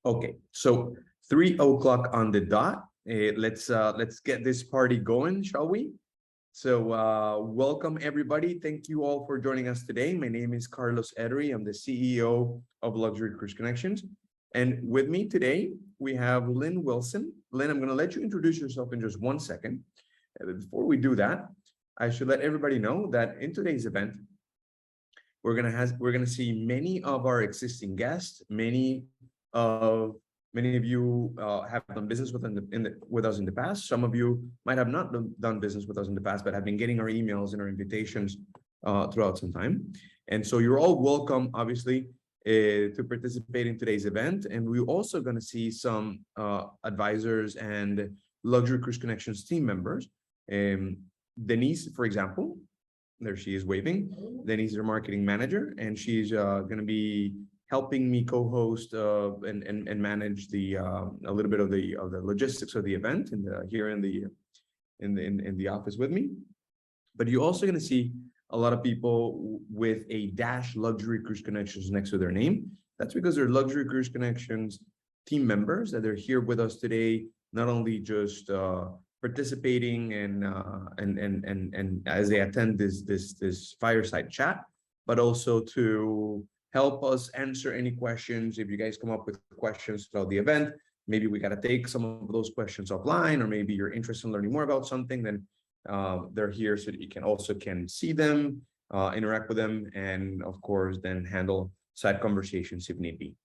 Okay, so 3 o'clock on the dot. Let's get this party going, shall we? So welcome everybody. Thank you all for joining us today. My name is Carlos Edery. I'm the CEO of Luxury Cruise Connections. And with me today, we have Lynn Wilson. Lynn, I'm going to let you introduce yourself in just 1 second. Before we do that, I should let everybody know that in today's event, we're gonna see many of our existing guests. Many of you have done business with us in the past. Some of you might have not done business with us in the past, but have been getting our emails and our invitations throughout some time. And so you're all welcome, obviously, to participate in today's event. And we're also going to see some advisors and Luxury Cruise Connections team members. Denise, for example, there she is waving. Denise is our marketing manager, and she's going to be helping me co-host and manage the a little bit of the logistics of the event here in the office with me. But you're also going to see a lot of people with a dash Luxury Cruise Connections next to their name. That's because they're Luxury Cruise Connections team members that are here with us today, not only just participating and as they attend this fireside chat, but also to help us answer any questions. If you guys come up with questions throughout the event, maybe we got to take some of those questions offline, or maybe you're interested in learning more about something, then they're here so that you can see them, interact with them, and of course, then handle side conversations if need be.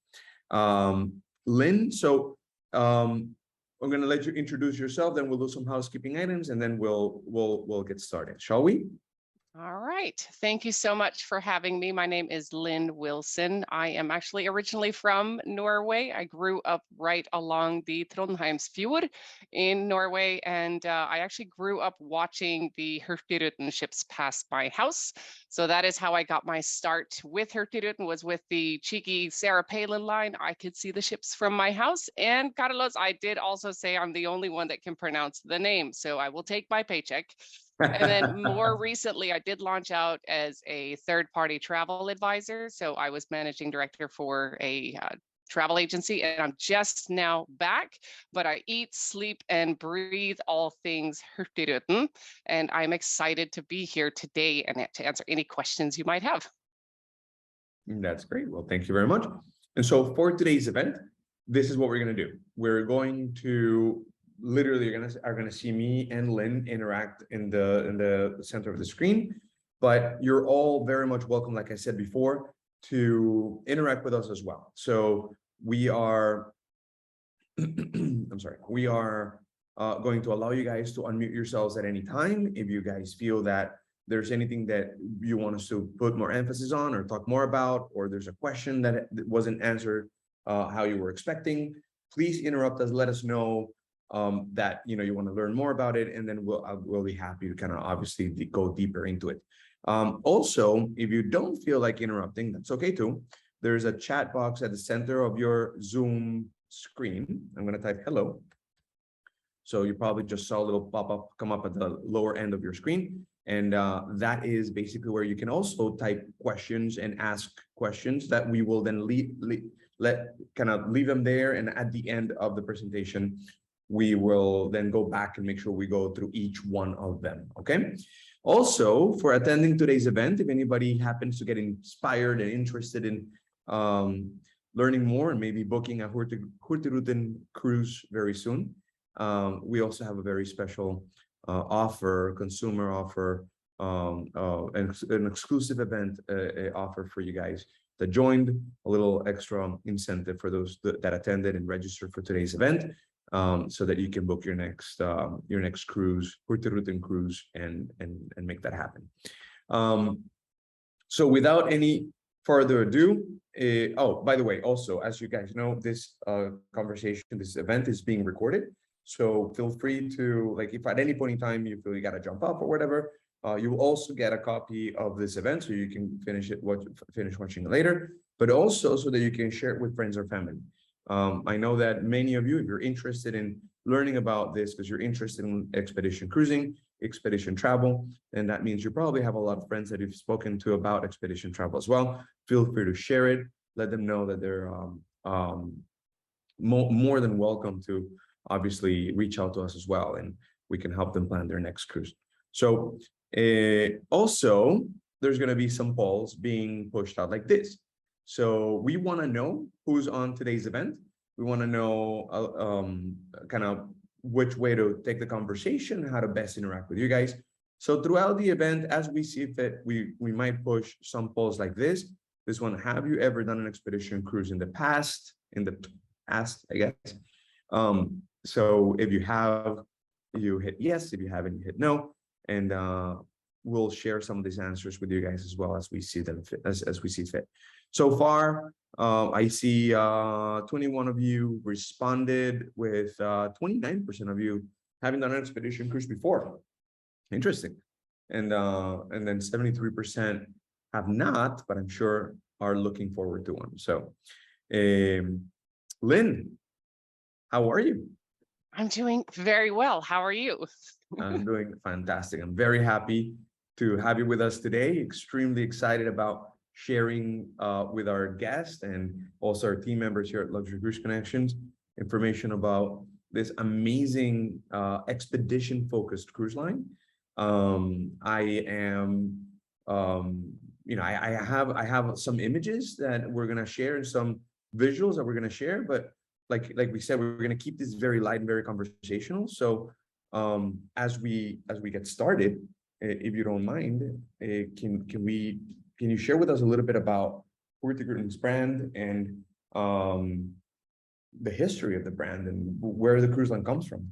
Lynn, so I'm going to let you introduce yourself, then we'll do some housekeeping items, and then we'll get started, shall we? All right. Thank you so much for having me. My name is Lynn Wilson. I am actually originally from Norway. I grew up right along the Trondheimsfjord in Norway, and I actually grew up watching the Hurtigruten ships pass my house. So that is how I got my start with Hurtigruten, was with the cheeky Sarah Palin line. I could see the ships from my house. And Carlos, I did also say I'm the only one that can pronounce the name, so I will take my paycheck. And then more recently, I did launch out as a third-party travel advisor. So I was managing director for a travel agency, and I'm just now back, but I eat, sleep, and breathe all things Hurtigruten. And I'm excited to be here today and to answer any questions you might have. That's great. Well, thank you very much. And so for today's event, this is what we're going to do. We're going to literally are gonna see me and Lynn interact in the center of the screen, but you're all very much welcome, like I said before, to interact with us as well. So we are I'm sorry, we are going to allow you guys to unmute yourselves at any time if you guys feel that there's anything that you want us to put more emphasis on or talk more about, or there's a question that wasn't answered how you were expecting. Please interrupt us, let us know that you want to learn more about it, and then we'll be happy to kind of obviously go deeper into it. Also, if you don't feel like interrupting, that's okay too. There's a chat box at the center of your Zoom screen. I'm going to type hello. So you probably just saw a little pop-up come up at the lower end of your screen, and that is basically where you can also type questions and ask questions that we will then leave them there, and at the end of the presentation we will then go back and make sure we go through each one of them, okay? Also, for attending today's event, if anybody happens to get inspired and interested in learning more and maybe booking a Hurtigruten cruise very soon, we also have a very special consumer offer, an exclusive event offer for you guys that joined, a little extra incentive for those that attended and registered for today's event. So that you can book your next cruise, Hurtigruten cruise, and make that happen. So without any further ado, oh, by the way, also, as you guys know, this this event is being recorded. So feel free to, like, if at any point in time you feel you got to jump off or whatever, you will also get a copy of this event so you can finish watching it later, but also so that you can share it with friends or family. I know that many of you, if you're interested in learning about this, because you're interested in expedition cruising, expedition travel, and that means you probably have a lot of friends that you've spoken to about expedition travel as well. Feel free to share it. Let them know that they're more than welcome to obviously reach out to us as well, and we can help them plan their next cruise. So also, there's going to be some polls being pushed out like this. So we want to know who's on today's event. We want to know kind of which way to take the conversation, how to best interact with you guys. So throughout the event, as we see fit, we might push some polls like this. This one: have you ever done an expedition cruise in the past? In the past, I guess. So if you have, you hit yes. If you haven't, you hit no. And we'll share some of these answers with you guys as well as we see them fit, as we see fit. So far, I see 21 of you responded, with 29% of you having done an expedition cruise before. Interesting. And then 73% have not, but I'm sure are looking forward to one. So, Lynn, how are you? I'm doing very well. How are you? I'm doing fantastic. I'm very happy to have you with us today. Extremely excited about sharing with our guests and also our team members here at Luxury Cruise Connections information about this amazing expedition-focused cruise line. I am, I have some images that we're gonna share and some visuals that we're gonna share, but like we said, we're gonna keep this very light and very conversational. So as we get started, if you don't mind, can you share with us a little bit about Hurtigruten's brand and the history of the brand and where the cruise line comes from?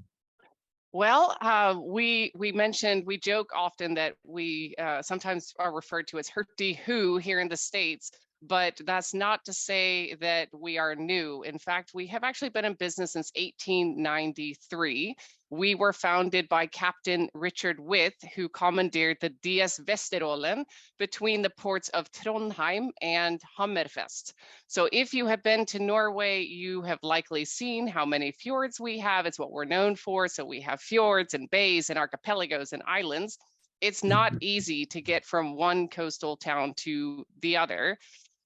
Well, we mentioned, we joke often that we sometimes are referred to as Hurtigruten here in the States, but that's not to say that we are new. In fact, we have actually been in business since 1893. We were founded by Captain Richard With, who commandeered the DS Vesterålen between the ports of Trondheim and Hammerfest. So if you have been to Norway, you have likely seen how many fjords we have. It's what we're known for. So we have fjords and bays and archipelagos and islands. It's not easy to get from one coastal town to the other.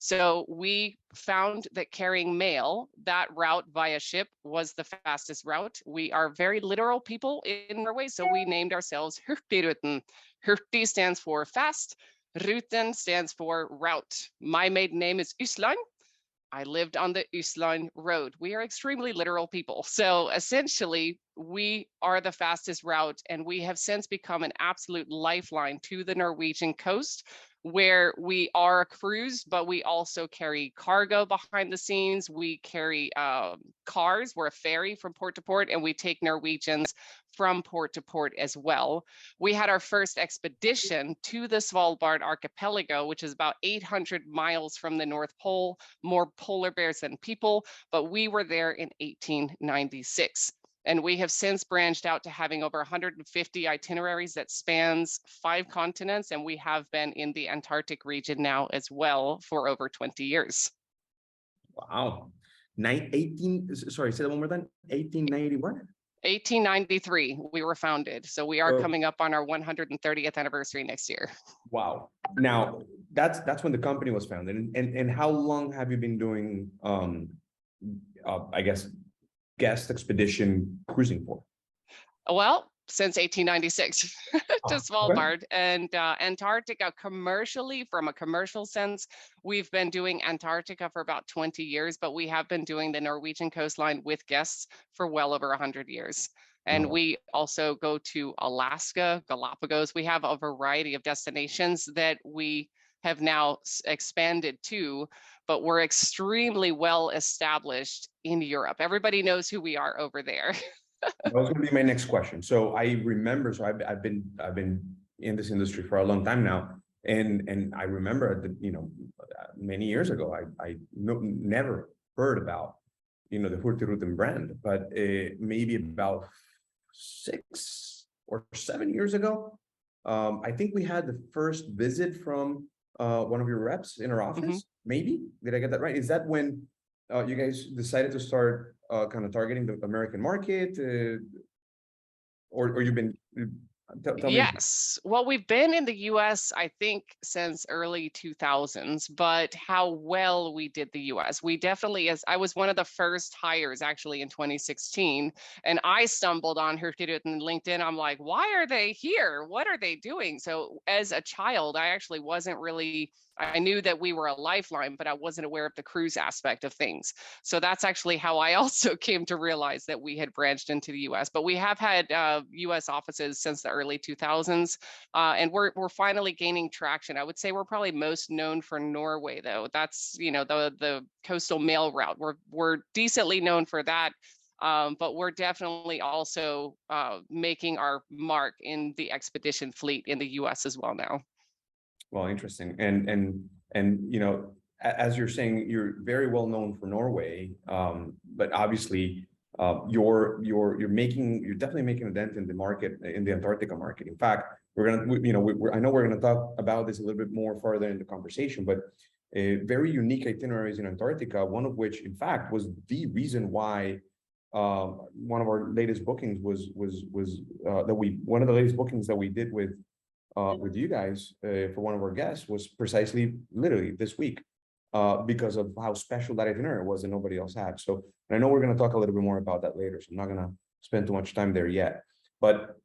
So we found that carrying mail, that route via ship, was the fastest route. We are very literal people in Norway, so we named ourselves Hurtigruten. Hurti stands for fast, Ruten stands for route. My maiden name is Uslan. I lived on the Uslan Road. We are extremely literal people. So essentially, we are the fastest route, and we have since become an absolute lifeline to the Norwegian coast, where we are a cruise, but we also carry cargo behind the scenes. We carry cars. We're a ferry from port to port, and we take Norwegians from port to port as well. We had our first expedition to the Svalbard archipelago, which is about 800 miles from the North Pole, more polar bears than people, but we were there in 1896. And we have since branched out to having over 150 itineraries that spans 5 continents, and we have been in the Antarctic region now as well for over 20 years. Wow. Sorry, say that one more time. 1890 what? 1893, we were founded. So we are coming up on our 130th anniversary next year. Wow. Now, that's when the company was founded. And how long have you been doing, I guess, guest expedition cruising for? Well, since 1896 to Svalbard. Okay. And Antarctica commercially, from a commercial sense, we've been doing Antarctica for about 20 years, but we have been doing the Norwegian coastline with guests for well over 100 years. And we also go to Alaska, Galapagos. We have a variety of destinations that we have now expanded to, but we're extremely well established in Europe. Everybody knows who we are over there. That was going to be my next question. So I remember, so I've been in this industry for a long time now, and I remember many years ago, I never heard about the Hurtigruten brand, but maybe about 6 or 7 years ago, I think we had the first visit from one of your reps in our office. Maybe, did I get that right? Is that when you guys decided to start kind of targeting the American market, or you've been Tell me. Yes. Well, we've been in the US, I think, since early 2000s, but how well we did the US. We definitely, as I was one of the first hires actually in 2016, and I stumbled on Hurtigruten and LinkedIn. I'm like, why are they here? What are they doing? So as a child, I actually wasn't really, I knew that we were a lifeline, but I wasn't aware of the cruise aspect of things. So that's actually how I also came to realize that we had branched into the US. But we have had US offices since the early 2000s, and we're finally gaining traction. I would say we're probably most known for Norway, though. That's, you know, the coastal mail route. We're decently known for that. But we're definitely also making our mark in the expedition fleet in the US as well now. Well, interesting. And you know, as you're saying, you're very well known for Norway, but obviously, you're definitely making a dent in the market, in the Antarctica market. In fact, I know we're gonna talk about this a little bit more further in the conversation, but very unique itineraries in Antarctica. One of which, in fact, was the reason why one of our latest bookings one of the latest bookings that we did with you guys for one of our guests was precisely literally this week, because of how special that itinerary was and nobody else had. So, and I know we're going to talk a little bit more about that later, so I'm not going to spend too much time there yet. But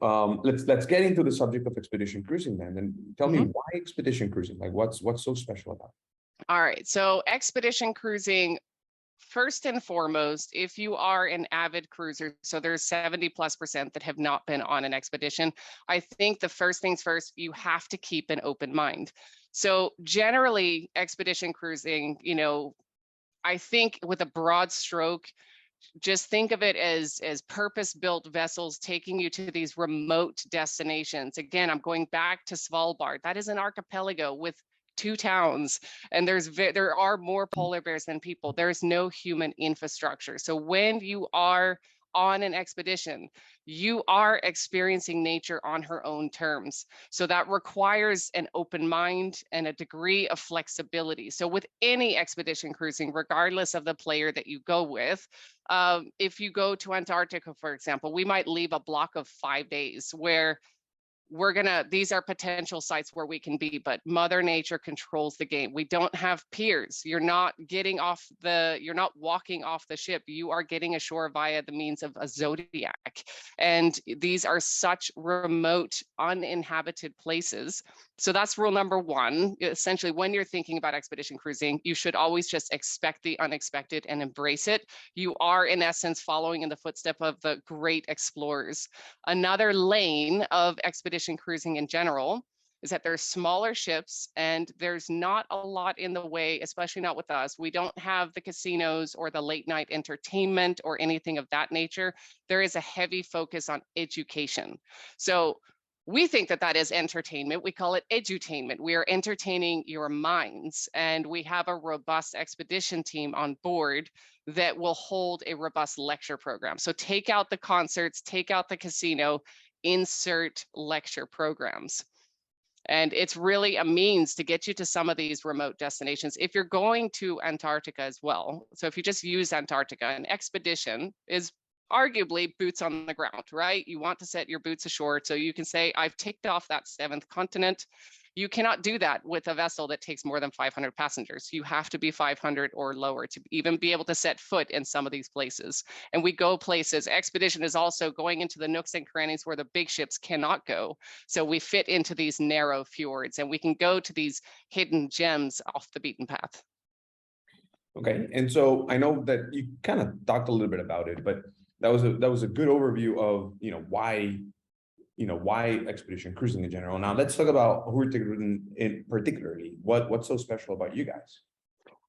let's get into the subject of expedition cruising then, and tell me why expedition cruising? Like, what's so special about it? All right. So expedition cruising, first and foremost, if you are an avid cruiser, so there's 70+% that have not been on an expedition, I think the first things first, you have to keep an open mind. So generally, expedition cruising, you know, I think with a broad stroke, just think of it as purpose-built vessels taking you to these remote destinations. Again, I'm going back to Svalbard. That is an archipelago with 2 towns, and there are more polar bears than people. There's no human infrastructure. So when you are on an expedition, you are experiencing nature on her own terms. So that requires an open mind and a degree of flexibility. So with any expedition cruising, regardless of the player that you go with, if you go to Antarctica, for example, we might leave a block of 5 days where these are potential sites where we can be, but Mother Nature controls the game. We don't have piers. You're not walking off the ship. You are getting ashore via the means of a zodiac. And these are such remote, uninhabited places. So that's rule number one. Essentially, when you're thinking about expedition cruising, you should always just expect the unexpected and embrace it. You are, in essence, following in the footsteps of the great explorers. Another lane of expedition cruising in general is that there's smaller ships and there's not a lot in the way, especially not with us. We don't have the casinos or the late night entertainment or anything of that nature. There is a heavy focus on education. So we think that that is entertainment. We call it edutainment. We are entertaining your minds, and we have a robust expedition team on board that will hold a robust lecture program. So take out the concerts, take out the casino, insert lecture programs. And it's really a means to get you to some of these remote destinations. If you're going to Antarctica as well, so if you just use Antarctica, an expedition is arguably boots on the ground, right? You want to set your boots ashore so you can say, I've ticked off that 7th continent. You cannot do that with a vessel that takes more than 500 passengers. You have to be 500 or lower to even be able to set foot in some of these places. And we go places. Expedition is also going into the nooks and crannies where the big ships cannot go. So we fit into these narrow fjords, and we can go to these hidden gems off the beaten path. Okay, and so I know that you kind of talked a little bit about it, but that was a good overview of why expedition cruising in general. Now let's talk about Hurtigruten in particularly. What's so special about you guys?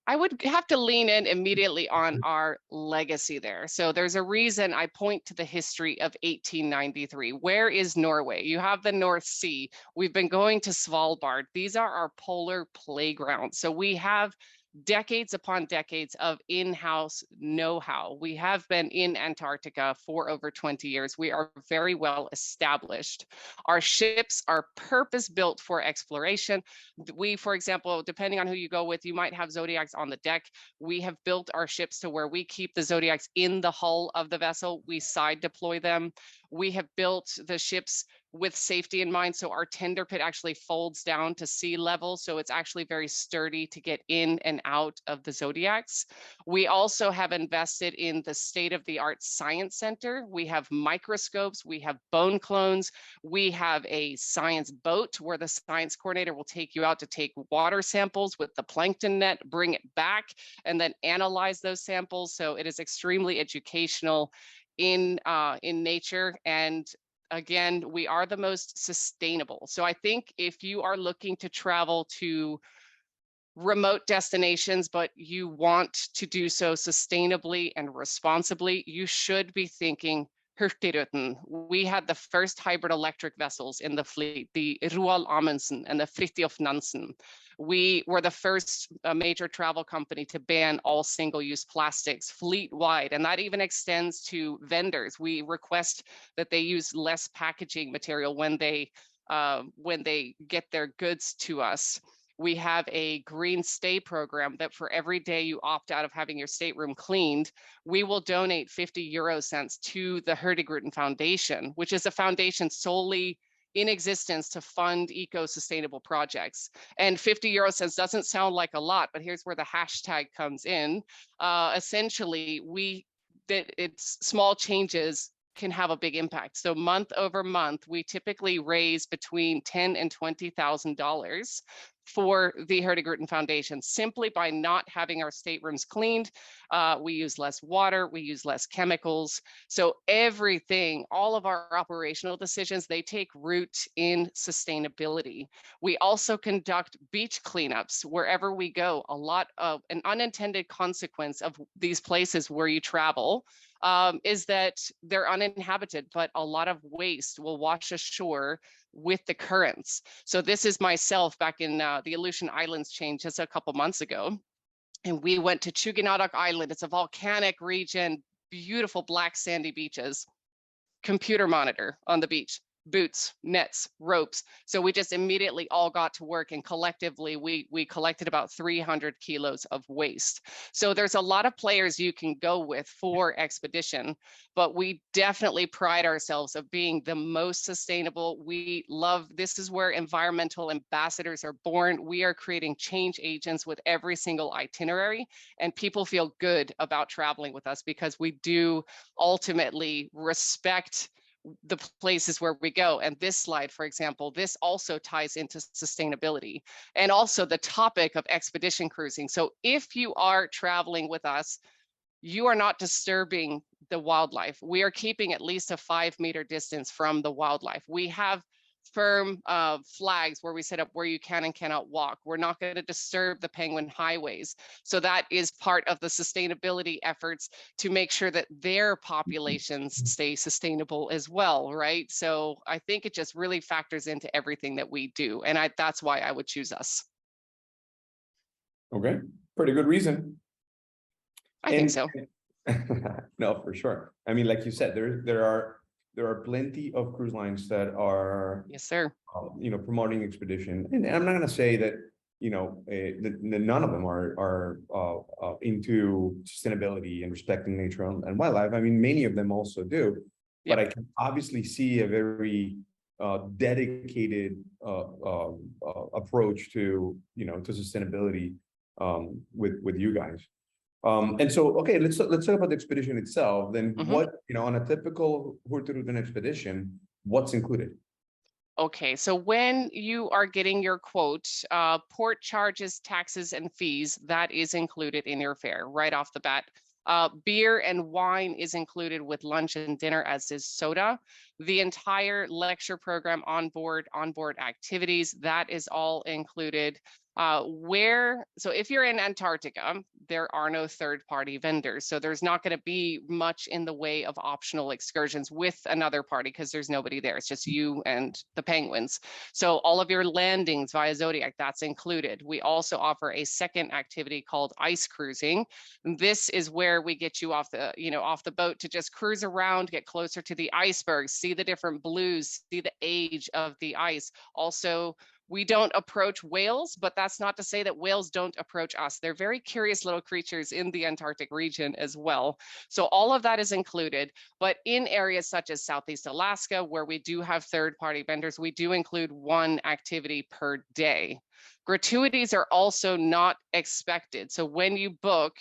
I would have to lean in immediately on our legacy there. So there's a reason I point to the history of 1893. Where is Norway? You have the North Sea. We've been going to Svalbard. These are our polar playgrounds. So we have decades upon decades of in-house know-how. We have been in Antarctica for over 20 years. We are very well established. Our ships are purpose-built for exploration. We, for example, depending on who you go with, you might have Zodiacs on the deck. We have built our ships to where we keep the Zodiacs in the hull of the vessel. We side deploy them. We have built the ships with safety in mind. So our tender pit actually folds down to sea level. So it's actually very sturdy to get in and out of the Zodiacs. We also have invested in the state-of-the-art science center. We have microscopes, we have bone clones, we have a science boat where the science coordinator will take you out to take water samples with the plankton net, bring it back, and then analyze those samples. So it is extremely educational in nature. And again, we are the most sustainable. So I think if you are looking to travel to remote destinations, but you want to do so sustainably and responsibly, you should be thinking Hurtigruten. We had the first hybrid electric vessels in the fleet, the Roald Amundsen and the Fridtjof Nansen. We were the first major travel company to ban all single-use plastics fleet-wide, and that even extends to vendors. We request that they use less packaging material when they get their goods to us. We have a green stay program that for every day you opt out of having your stateroom cleaned, we will donate 50 euro cents to the Hurtigruten Foundation, which is a foundation solely in existence to fund eco-sustainable projects. And 50 euro cents doesn't sound like a lot, but here's where the hashtag comes in. Essentially, it's small changes can have a big impact. So month over month, we typically raise between $10,000 and $20,000 for the Hurtigruten Foundation simply by not having our staterooms cleaned. We use less water, we use less chemicals. So everything, all of our operational decisions, they take root in sustainability. We also conduct beach cleanups wherever we go. A lot of an unintended consequence of these places where you travel is that they're uninhabited, but a lot of waste will wash ashore with the currents. So this is myself back in the Aleutian Islands chain just a couple months ago. And we went to Chuganadak Island. It's a volcanic region, beautiful black sandy beaches, computer monitor on the beach, boots, nets, ropes. So we just immediately all got to work, and collectively we collected about 300 kilos of waste. So there's a lot of players you can go with for expedition, but we definitely pride ourselves of being the most sustainable. We love, this is where environmental ambassadors are born. We are creating change agents with every single itinerary, and people feel good about traveling with us because we do ultimately respect the places where we go. And this slide, for example, this also ties into sustainability and also the topic of expedition cruising. So if you are traveling with us, you are not disturbing the wildlife. We are keeping at least a 5-meter distance from the wildlife. We have firm flags where we set up where you can and cannot walk. We're not going to disturb the penguin highways. So that is part of the sustainability efforts to make sure that their populations stay sustainable as well, right? So I think it just really factors into everything that we do. And that's why I would choose us. Okay, pretty good reason. I think so. No, for sure. I mean, like you said, there are plenty of cruise lines that are, yes, sir, promoting expedition, and I'm not going to say that none of them are into sustainability and respecting nature and wildlife. I mean, many of them also do, but I can obviously see a very dedicated approach to to sustainability with you guys. And so, okay, let's talk about the expedition itself. Then what, on a typical Hurtigruten expedition, what's included? Okay, so when you are getting your quote, port charges, taxes, and fees, that is included in your fare right off the bat. Beer and wine is included with lunch and dinner, as is soda. The entire lecture program onboard activities, that is all included. So if you're in Antarctica, there are no third-party vendors. So there's not going to be much in the way of optional excursions with another party because there's nobody there. It's just you and the penguins. So all of your landings via Zodiac, that's included. We also offer a second activity called ice cruising. This is where we get you off the boat to just cruise around, get closer to the icebergs, see the different blues, see the age of the ice. Also, We don't approach whales, but that's not to say that whales don't approach us. They're very curious little creatures in the Antarctic region as well. So all of that is included, but in areas such as Southeast Alaska, where we do have third-party vendors, we do include one activity per day. Gratuities are also not expected. So when you book,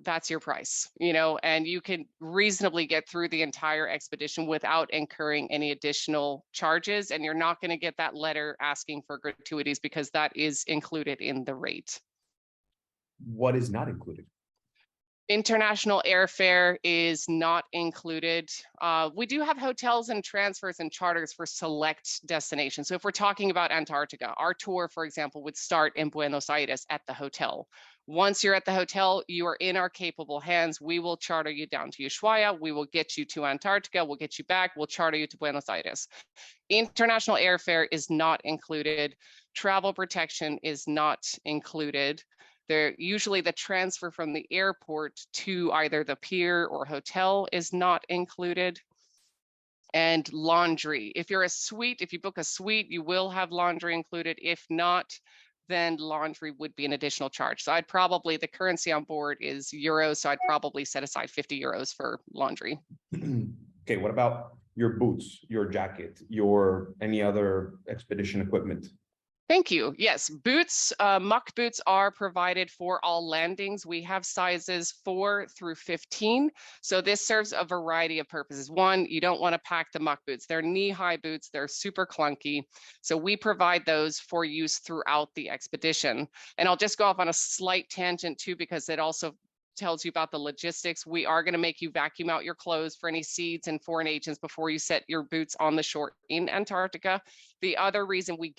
that's your price, and you can reasonably get through the entire expedition without incurring any additional charges. And you're not going to get that letter asking for gratuities because that is included in the rate. What is not included? International airfare is not included. We do have hotels and transfers and charters for select destinations. So if we're talking about Antarctica, our tour, for example, would start in Buenos Aires at the hotel. Once you're at the hotel, you are in our capable hands. We will charter you down to Ushuaia. We will get you to Antarctica. We'll get you back. We'll charter you to Buenos Aires. International airfare is not included. Travel protection is not included. Usually the transfer from the airport to either the pier or hotel is not included. And laundry. If you're a suite, if you book a suite, you will have laundry included. If not, then laundry would be an additional charge. So the currency on board is euros, so I'd probably set aside 50 euros for laundry. Okay, what about your boots, your jacket, any other expedition equipment? Thank you. Yes, boots, muck boots are provided for all landings. We have sizes 4 through 15. So this serves a variety of purposes. One, you don't want to pack the muck boots. They're knee-high boots. They're super clunky. So we provide those for use throughout the expedition. And I'll just go off on a slight tangent too, because it also tells you about the logistics. We are going to make you vacuum out your clothes for any seeds and foreign agents before you set your boots on the shore in Antarctica. The other reason we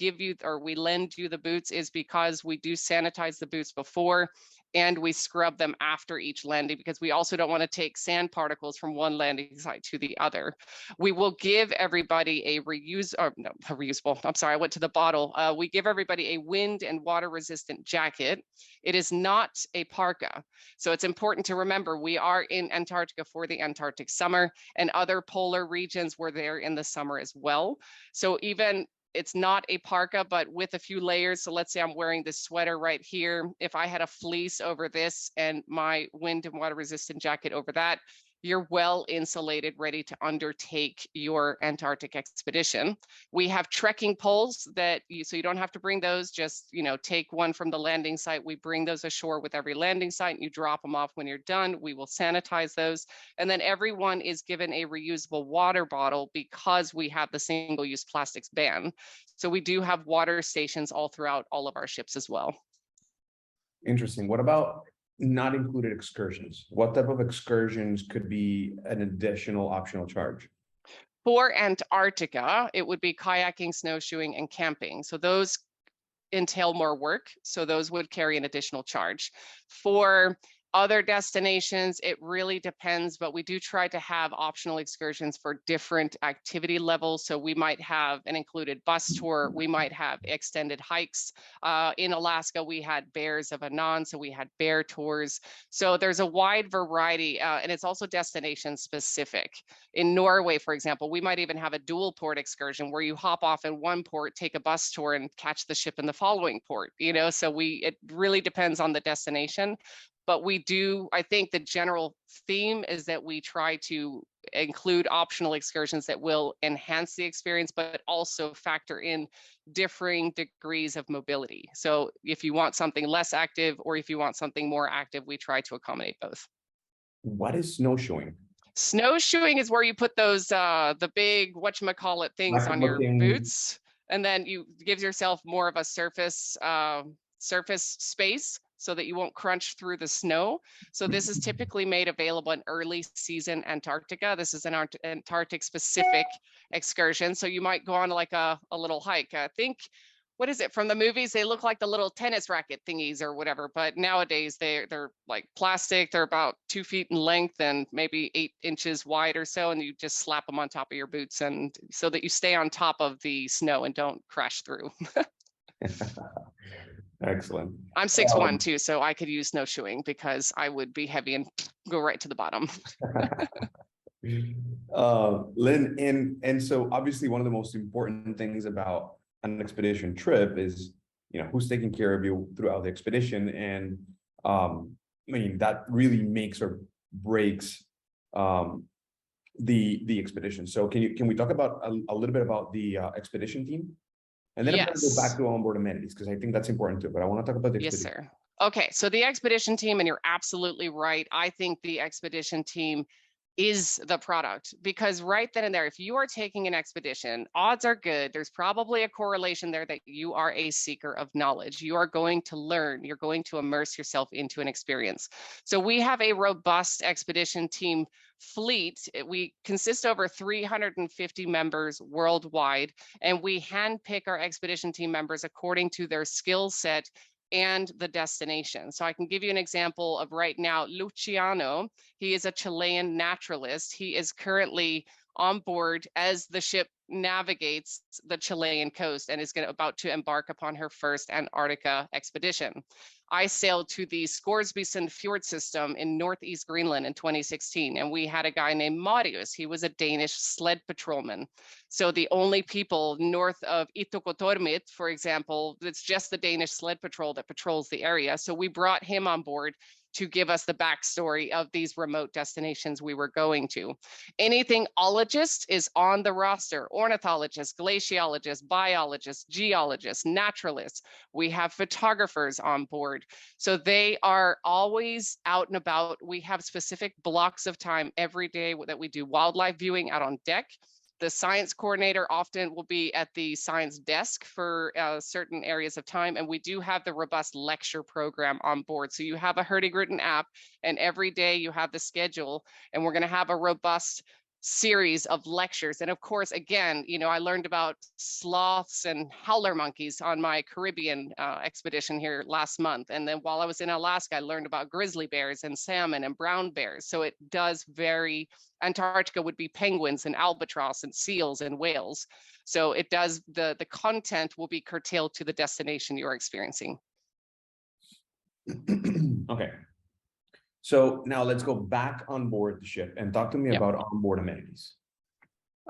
lend you the boots is because we do sanitize the boots before and we scrub them after each landing, because we also don't want to take sand particles from one landing site to the other. We will give everybody a reusable, I'm sorry, I went to the bottle. We give everybody a wind and water resistant jacket. It is not a parka. So it's important to remember we are in Antarctica for the Antarctic summer, and other polar regions were there in the summer as well. So it's not a parka, but with a few layers. So let's say I'm wearing this sweater right here. If I had a fleece over this and my wind and water resistant jacket over that, you're well insulated, ready to undertake your Antarctic expedition. We have trekking poles so you don't have to bring those, just take one from the landing site. We bring those ashore with every landing site, and you drop them off when you're done. We will sanitize those. And then everyone is given a reusable water bottle because we have the single-use plastics ban. So we do have water stations all throughout all of our ships as well. Interesting. What about not included excursions? What type of excursions could be an additional optional charge? For Antarctica, it would be kayaking, snowshoeing, and camping. So those entail more work. So those would carry an additional charge. For other destinations, it really depends, but we do try to have optional excursions for different activity levels. So we might have an included bus tour. We might have extended hikes. In Alaska, we had Bears of Annan, so we had bear tours. So there's a wide variety, and it's also destination specific. In Norway, for example, we might even have a dual port excursion where you hop off in one port, take a bus tour, and catch the ship in the following port. So it really depends on the destination. But I think the general theme is that we try to include optional excursions that will enhance the experience, but also factor in differing degrees of mobility. So if you want something less active or if you want something more active, we try to accommodate both. What is snowshoeing? Snowshoeing is where you put those, the big, whatchamacallit things on your boots, and then you give yourself more of a surface space so that you won't crunch through the snow. So this is typically made available in early season Antarctica. This is an Antarctic specific excursion. So you might go on like a little hike. I think, what is it from the movies? They look like the little tennis racket thingies or whatever, but nowadays they're like plastic. They're about 2 feet in length and maybe 8 inches wide or so. And you just slap them on top of your boots, and so that you stay on top of the snow and don't crash through. Excellent. I'm 6'1" too, so I could use snowshoeing because I would be heavy and go right to the bottom. Lynn, and so obviously one of the most important things about an expedition trip is, who's taking care of you throughout the expedition. And I mean, that really makes or breaks the expedition. So can we talk about a little bit about the expedition team? And then I'm going to go back Yes. to onboard amenities because I think that's important too. But I want to talk about the Yes, expedition. sir. Okay, so the expedition team, and you're absolutely right. I think the expedition team is the product, because right then and there, if you are taking an expedition, odds are good, there's probably a correlation there that you are a seeker of knowledge. You are going to learn, you're going to immerse yourself into an experience. So we have a robust expedition team fleet. We consist over 350 members worldwide, and we handpick our expedition team members according to their skill set and the destination. So I can give you an example of right now, Luciano. He is a Chilean naturalist. He is currently on board as the ship navigates the Chilean coast and is about to embark upon her first Antarctica expedition. I sailed to the Scoresbyson Fjord system in Northeast Greenland in 2016, and we had a guy named Marius. He was a Danish sled patrolman. So the only people north of Itokotormit, for example, it's just the Danish sled patrol that patrols the area. So we brought him on board to give us the backstory of these remote destinations we were going to. Anything ologist is on the roster: ornithologists, glaciologists, biologists, geologists, naturalists. We have photographers on board. So they are always out and about. We have specific blocks of time every day that we do wildlife viewing out on deck. The science coordinator often will be at the science desk for certain areas of time. And we do have the robust lecture program on board. So you have a Hurtigruten app, and every day you have the schedule, and we're going to have a robust series of lectures. And of course, again, I learned about sloths and howler monkeys on my Caribbean expedition here last month. And then while I was in Alaska, I learned about grizzly bears and salmon and brown bears. So it does vary. Antarctica would be penguins and albatross and seals and whales. So it does, the content will be curtailed to the destination you're experiencing. Okay. So now let's go back on board the ship and talk to me about onboard amenities.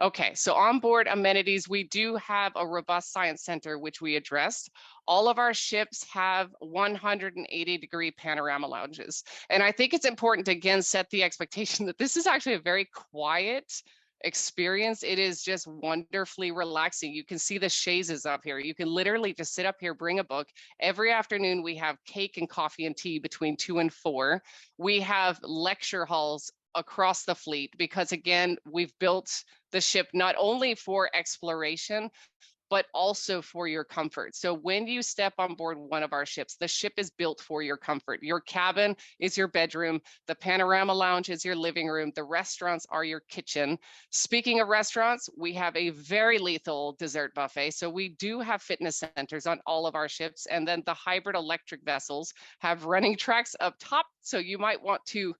Okay, so onboard amenities, we do have a robust science center, which we addressed. All of our ships have 180-degree panorama lounges. And I think it's important to, again, set the expectation that this is actually a very quiet experience. It is just wonderfully relaxing. You can see the chaises up here. You can literally just sit up here, bring a book. Every afternoon, we have cake and coffee and tea between 2 and 4. We have lecture halls across the fleet because, again, we've built the ship not only for exploration, but also for your comfort. So when you step on board one of our ships, the ship is built for your comfort. Your cabin is your bedroom. The panorama lounge is your living room. The restaurants are your kitchen. Speaking of restaurants, we have a very lethal dessert buffet. So we do have fitness centers on all of our ships. And then the hybrid electric vessels have running tracks up top. So you might want to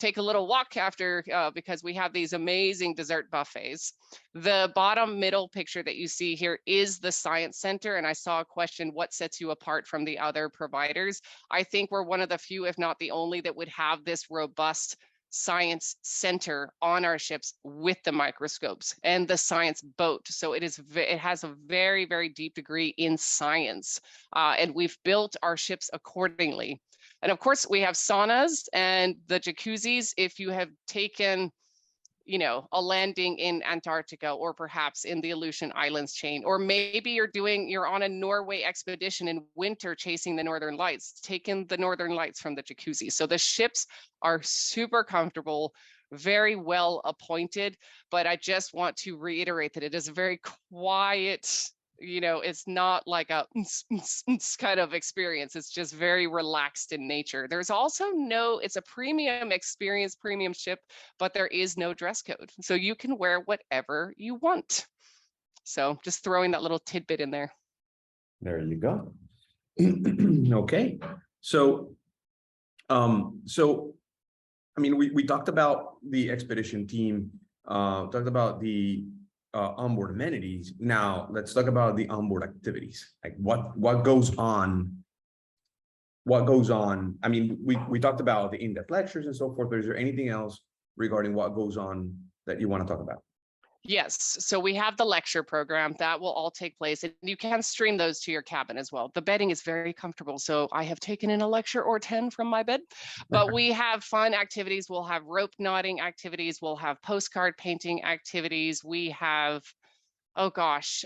take a little walk after because we have these amazing dessert buffets. The bottom middle picture that you see here is the science center. And I saw a question, what sets you apart from the other providers? I think we're one of the few, if not the only, that would have this robust science center on our ships with the microscopes and the science boat. So it has a very, very deep degree in science. And we've built our ships accordingly. And of course, we have saunas and the jacuzzis. If you have taken, a landing in Antarctica or perhaps in the Aleutian Islands chain, or maybe you're on a Norway expedition in winter chasing the Northern Lights, taking the Northern Lights from the jacuzzi. So the ships are super comfortable, very well appointed, but I just want to reiterate that it is a very quiet, it's not like a kind of experience. It's just very relaxed in nature. There's also it's a premium experience, premium ship, but there is no dress code. So you can wear whatever you want. So just throwing that little tidbit in there. There you go. Okay. So, I mean, we talked about the expedition team, talked about the onboard amenities. Now let's talk about the onboard activities. Like what goes on. I mean, we talked about the in-depth lectures and so forth, but is there anything else regarding what goes on that you want to talk about? Yes, so we have the lecture program that will all take place, and you can stream those to your cabin as well. The bedding is very comfortable, so I have taken in a lecture or 10 from my bed. But we have fun activities. We'll have rope knotting activities. We'll have postcard painting activities. We have, oh gosh,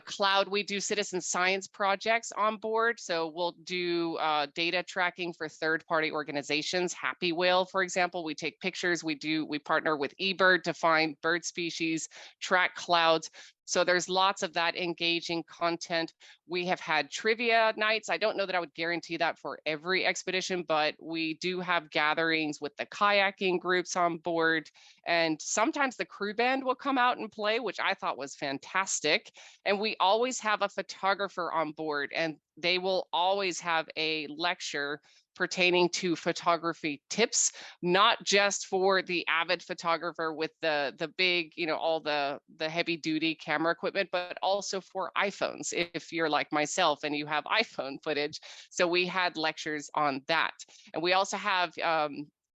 cloud, we do citizen science projects on board. So we'll do data tracking for third-party organizations. Happy Whale, for example, we take pictures. We partner with eBird to find bird species, track clouds. So there's lots of that engaging content. We have had trivia nights. I don't know that I would guarantee that for every expedition, but we do have gatherings with the kayaking groups on board. And sometimes the crew band will come out and play, which I thought was fantastic. And we always have a photographer on board, and they will always have a lecture pertaining to photography tips, not just for the avid photographer with the big, all the heavy duty camera equipment, but also for iPhones, if you're like myself and you have iPhone footage. So we had lectures on that. And we also have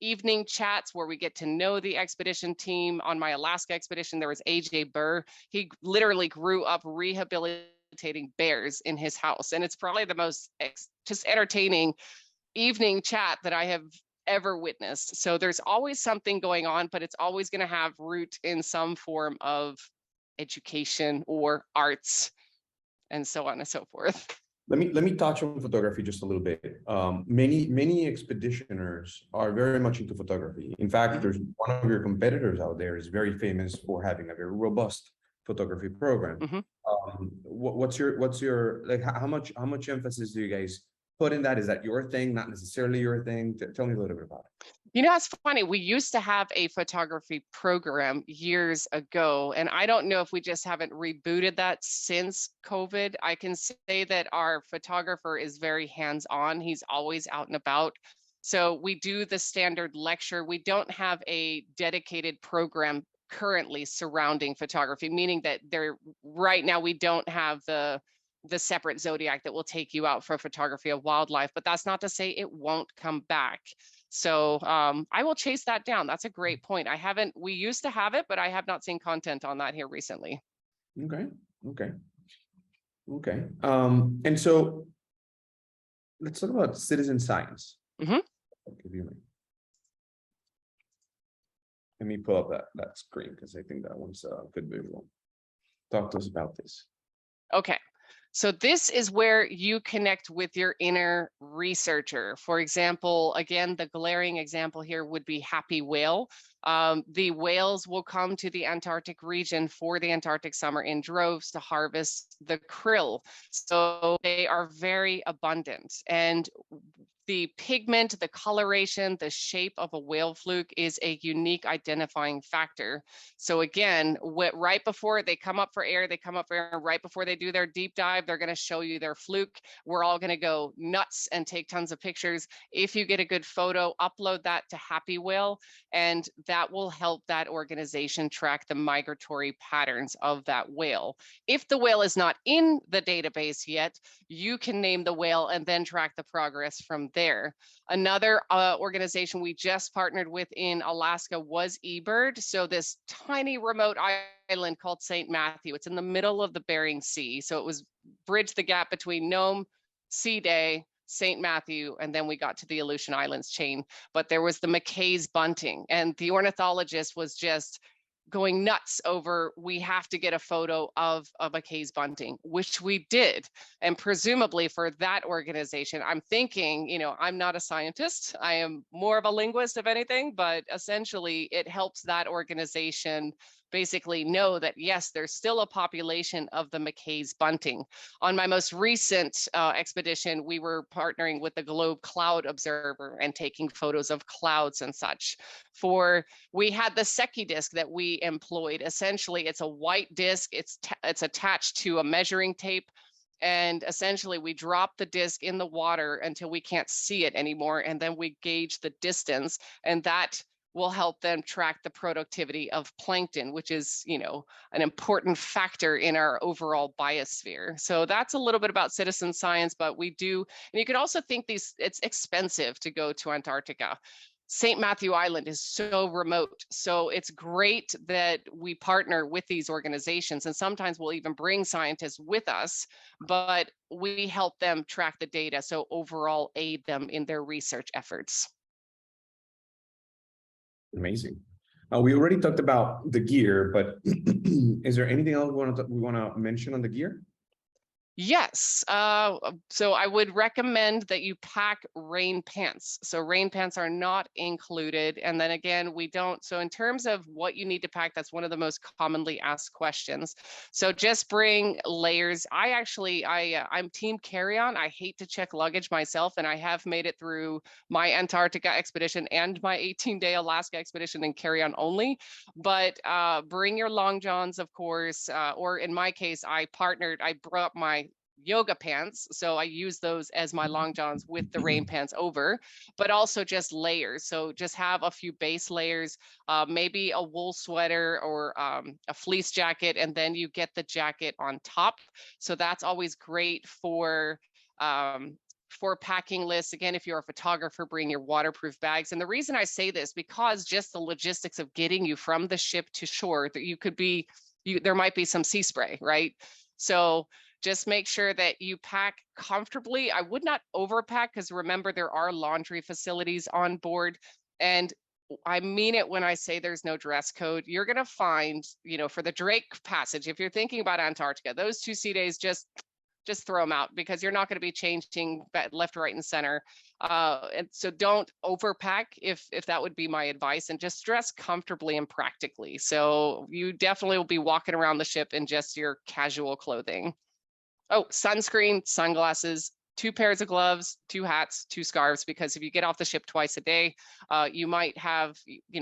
evening chats where we get to know the expedition team. On my Alaska expedition, there was AJ Burr. He literally grew up rehabilitating bears in his house. And it's probably the most just entertaining evening chat that I have ever witnessed. So there's always something going on, but it's always going to have root in some form of education or arts and so on and so forth. Let me touch on photography just a little bit. Many expeditioners are very much into photography. In fact, there's one of your competitors out there is very famous for having a very robust photography program. What's your like? How much emphasis do you guys put in that? Is that your thing? Not necessarily your thing? Tell me a little bit about it. It's funny. We used to have a photography program years ago, and I don't know if we just haven't rebooted that since COVID. I can say that our photographer is very hands-on. He's always out and about. So we do the standard lecture. We don't have a dedicated program currently surrounding photography, meaning that right now we don't have the separate Zodiac that will take you out for photography of wildlife, but that's not to say it won't come back. So I will chase that down. That's a great point. We used to have it, but I have not seen content on that here recently. Okay. And so let's talk about citizen science. Let me pull up that screen because I think that one's a good visual. Talk to us about this. Okay. So this is where you connect with your inner researcher. For example, again, the glaring example here would be Happy Whale. The whales will come to the Antarctic region for the Antarctic summer in droves to harvest the krill. So they are very abundant. And the pigment, the coloration, the shape of a whale fluke is a unique identifying factor. So again, right before they come up for air, right before they do their deep dive, they're going to show you their fluke. We're all going to go nuts and take tons of pictures. If you get a good photo, upload that to Happy Whale, and that will help that organization track the migratory patterns of that whale. If the whale is not in the database yet, you can name the whale and then track the progress from there. Another organization we just partnered with in Alaska was eBird. So this tiny remote island called St. Matthew, it's in the middle of the Bering Sea. So it was bridged the gap between Nome, Sea Day, St. Matthew, and then we got to the Aleutian Islands chain. But there was the McKay's bunting, and the ornithologist was just going nuts over, we have to get a photo of McKay's bunting, which we did. And presumably for that organization, I'm thinking, I'm not a scientist, I am more of a linguist if anything, but essentially it helps that organization basically know that, yes, there's still a population of the McKay's bunting. On my most recent expedition, we were partnering with the Globe Cloud Observer and taking photos of clouds and such. We had the Secchi disc that we employed. Essentially, it's a white disc. It's attached to a measuring tape. And essentially, we drop the disc in the water until we can't see it anymore. And then we gauge the distance, and that will help them track the productivity of plankton, which is, an important factor in our overall biosphere. So that's a little bit about citizen science, but we do, and you could also think it's expensive to go to Antarctica. St. Matthew Island is so remote. So it's great that we partner with these organizations, and sometimes we'll even bring scientists with us, but we help them track the data. So overall aid them in their research efforts. Amazing. We already talked about the gear, but is there anything else we want to mention on the gear? Yes. So I would recommend that you pack rain pants. So rain pants are not included. And then again, we don't. So in terms of what you need to pack, that's one of the most commonly asked questions. So just bring layers. I'm team carry-on. I hate to check luggage myself, and I have made it through my Antarctica expedition and my 18-day Alaska expedition in carry-on only. But bring your long johns, of course, or in my case, I brought my yoga pants. So I use those as my long johns with the rain pants over, but also just layers. So just have a few base layers, maybe a wool sweater or a fleece jacket, and then you get the jacket on top. So that's always great for packing lists. Again, if you're a photographer, bring your waterproof bags. And the reason I say this, because just the logistics of getting you from the ship to shore, that there might be some sea spray, right? So just make sure that you pack comfortably. I would not overpack, because remember, there are laundry facilities on board. And I mean it when I say there's no dress code. You're going to find, for the Drake Passage, if you're thinking about Antarctica, those 2 sea days, just throw them out, because you're not going to be changing left, right, and center. And so don't overpack, if that would be my advice, and just dress comfortably and practically. So you definitely will be walking around the ship in just your casual clothing. Oh, sunscreen, sunglasses, 2 pairs of gloves, 2 hats, 2 scarves, because if you get off the ship twice a day, you might have,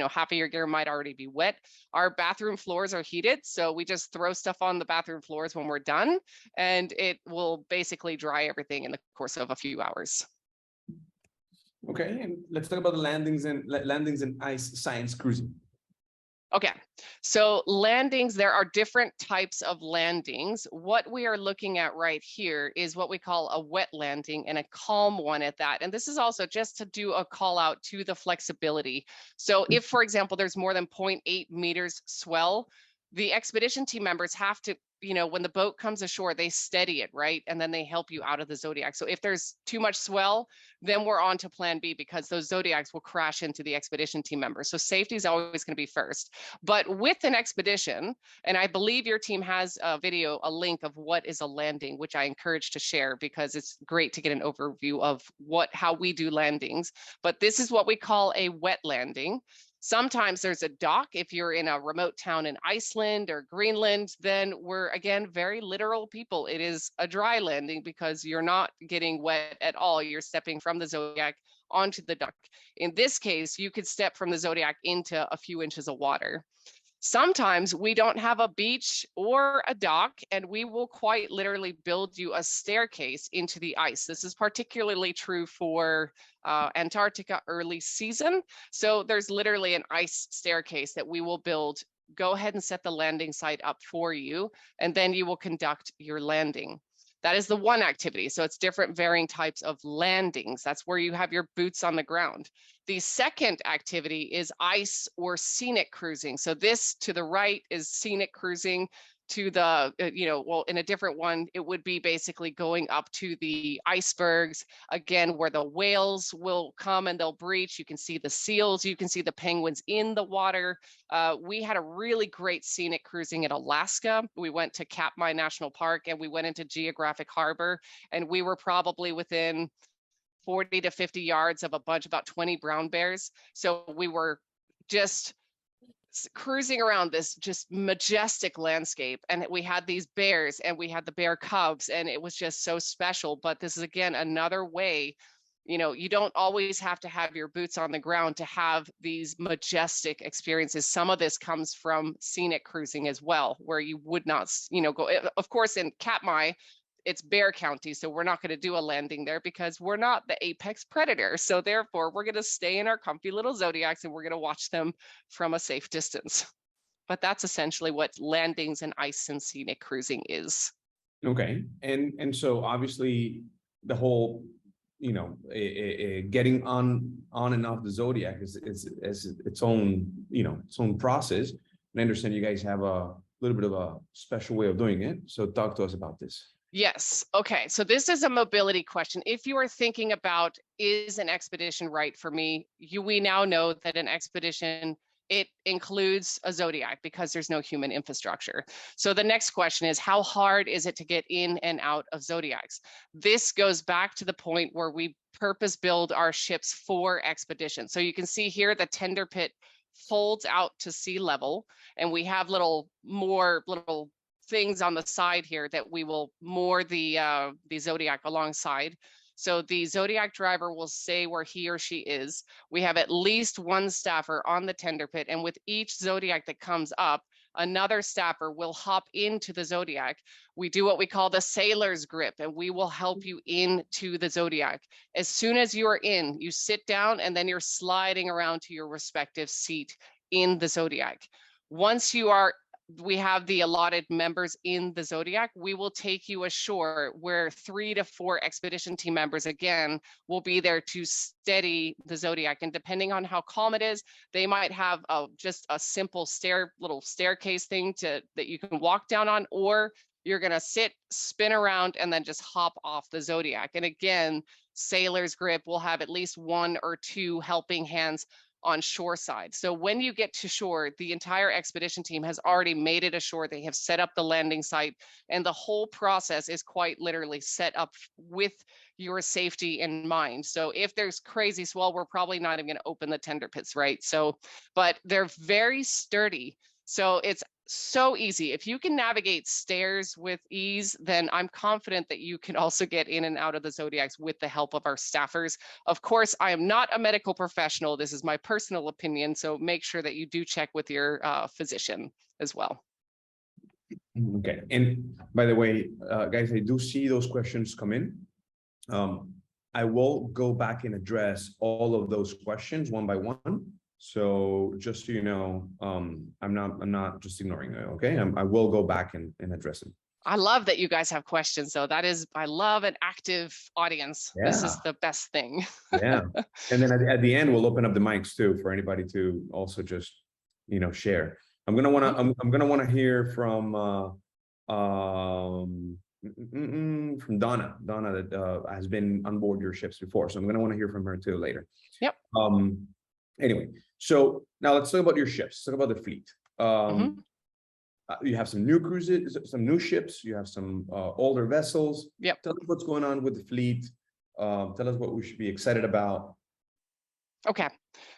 half of your gear might already be wet. Our bathroom floors are heated, so we just throw stuff on the bathroom floors when we're done, and it will basically dry everything in the course of a few hours. Okay, and let's talk about the landings and ice science cruising. Okay, so landings, there are different types of landings. What we are looking at right here is what we call a wet landing, and a calm one at that. And this is also just to do a call out to the flexibility. So if, for example, there's more than 0.8 meters swell, the expedition team members have to, when the boat comes ashore, they steady it, right? And then they help you out of the Zodiac. So if there's too much swell, then we're on to plan B, because those Zodiacs will crash into the expedition team members. So safety is always going to be first. But with an expedition, and I believe your team has a video, a link of what is a landing, which I encourage to share, because it's great to get an overview of how we do landings. But this is what we call a wet landing. Sometimes there's a dock. If you're in a remote town in Iceland or Greenland, then we're, again, very literal people. It is a dry landing, because you're not getting wet at all. You're stepping from the Zodiac onto the dock. In this case, you could step from the Zodiac into a few inches of water. Sometimes we don't have a beach or a dock, and we will quite literally build you a staircase into the ice. This is particularly true for Antarctica early season. So there's literally an ice staircase that we will build. Go ahead and set the landing site up for you, and then you will conduct your landing. That is the one activity. So it's different varying types of landings. That's where you have your boots on the ground. The second activity is ice or scenic cruising. So this to the right is scenic cruising. To the, in a different one, it would be basically going up to the icebergs, again, where the whales will come and they'll breach. You can see the seals, you can see the penguins in the water. We had a really great scenic cruising in Alaska. We went to Katmai National Park, and we went into Geographic Harbor, and we were probably within 40 to 50 yards of about 20 brown bears. So we were just cruising around this just majestic landscape, and we had these bears, and we had the bear cubs, and it was just so special. But this is, again, another way, you don't always have to have your boots on the ground to have these majestic experiences. Some of this comes from scenic cruising as well, where you would not, go. Of course, in Katmai, it's bear county, so we're not going to do a landing there, because we're not the apex predator. So therefore, we're going to stay in our comfy little Zodiacs, and we're going to watch them from a safe distance. But that's essentially what landings and ice and scenic cruising is. Okay, and so obviously the whole getting on and off the zodiac is its own, its own process. And I understand you guys have a little bit of a special way of doing it. So talk to us about this. Yes. Okay. So this is a mobility question. If you are thinking about, is an expedition right for me? We now know that an expedition, it includes a zodiac because there's no human infrastructure. So the next question is, how hard is it to get in and out of zodiacs? This goes back to the point where we purpose build our ships for expedition. So you can see here the tender pit folds out to sea level, and we have little things on the side here that we will moor the zodiac alongside. So the zodiac driver will say where he or she is. We have at least one staffer on the tender pit, and with each zodiac that comes up, another staffer will hop into the zodiac. We do what we call the sailor's grip, and we will help you into the zodiac. As soon as you are in, you sit down, and then you're sliding around to your respective seat in the zodiac. Once we have the allotted members in the zodiac, we will take you ashore where 3 to 4 expedition team members again will be there to steady the zodiac. And depending on how calm it is, they might have just a simple little staircase thing that you can walk down on, or you're going to sit, spin around, and then just hop off the zodiac. And again, sailor's grip will have at least 1 or 2 helping hands on shore side. So when you get to shore, the entire expedition team has already made it ashore. They have set up the landing site, and the whole process is quite literally set up with your safety in mind. So if there's crazy swell, we're probably not even going to open the tender pits, right? So, but they're very sturdy. So it's so easy. If you can navigate stairs with ease, then I'm confident that you can also get in and out of the zodiacs with the help of our staffers. Of course, I am not a medical professional. This is my personal opinion. So make sure that you do check with your physician as well. Okay. And by the way, guys, I do see those questions come in. I will go back and address all of those questions one by one. So just so you know, I'm not just ignoring it. Okay, I will go back and address them. I love that you guys have questions, though. I love an active audience. Yeah. This is the best thing. Yeah, and then at the end we'll open up the mics too for anybody to also just share. I'm gonna want to hear from Donna that has been on board your ships before, so I'm gonna want to hear from her too later. Yep. Anyway, so now let's talk about your ships. Let's talk about the fleet. You have some new cruises, some new ships. You have some older vessels. Yep. Tell us what's going on with the fleet. Tell us what we should be excited about. Okay.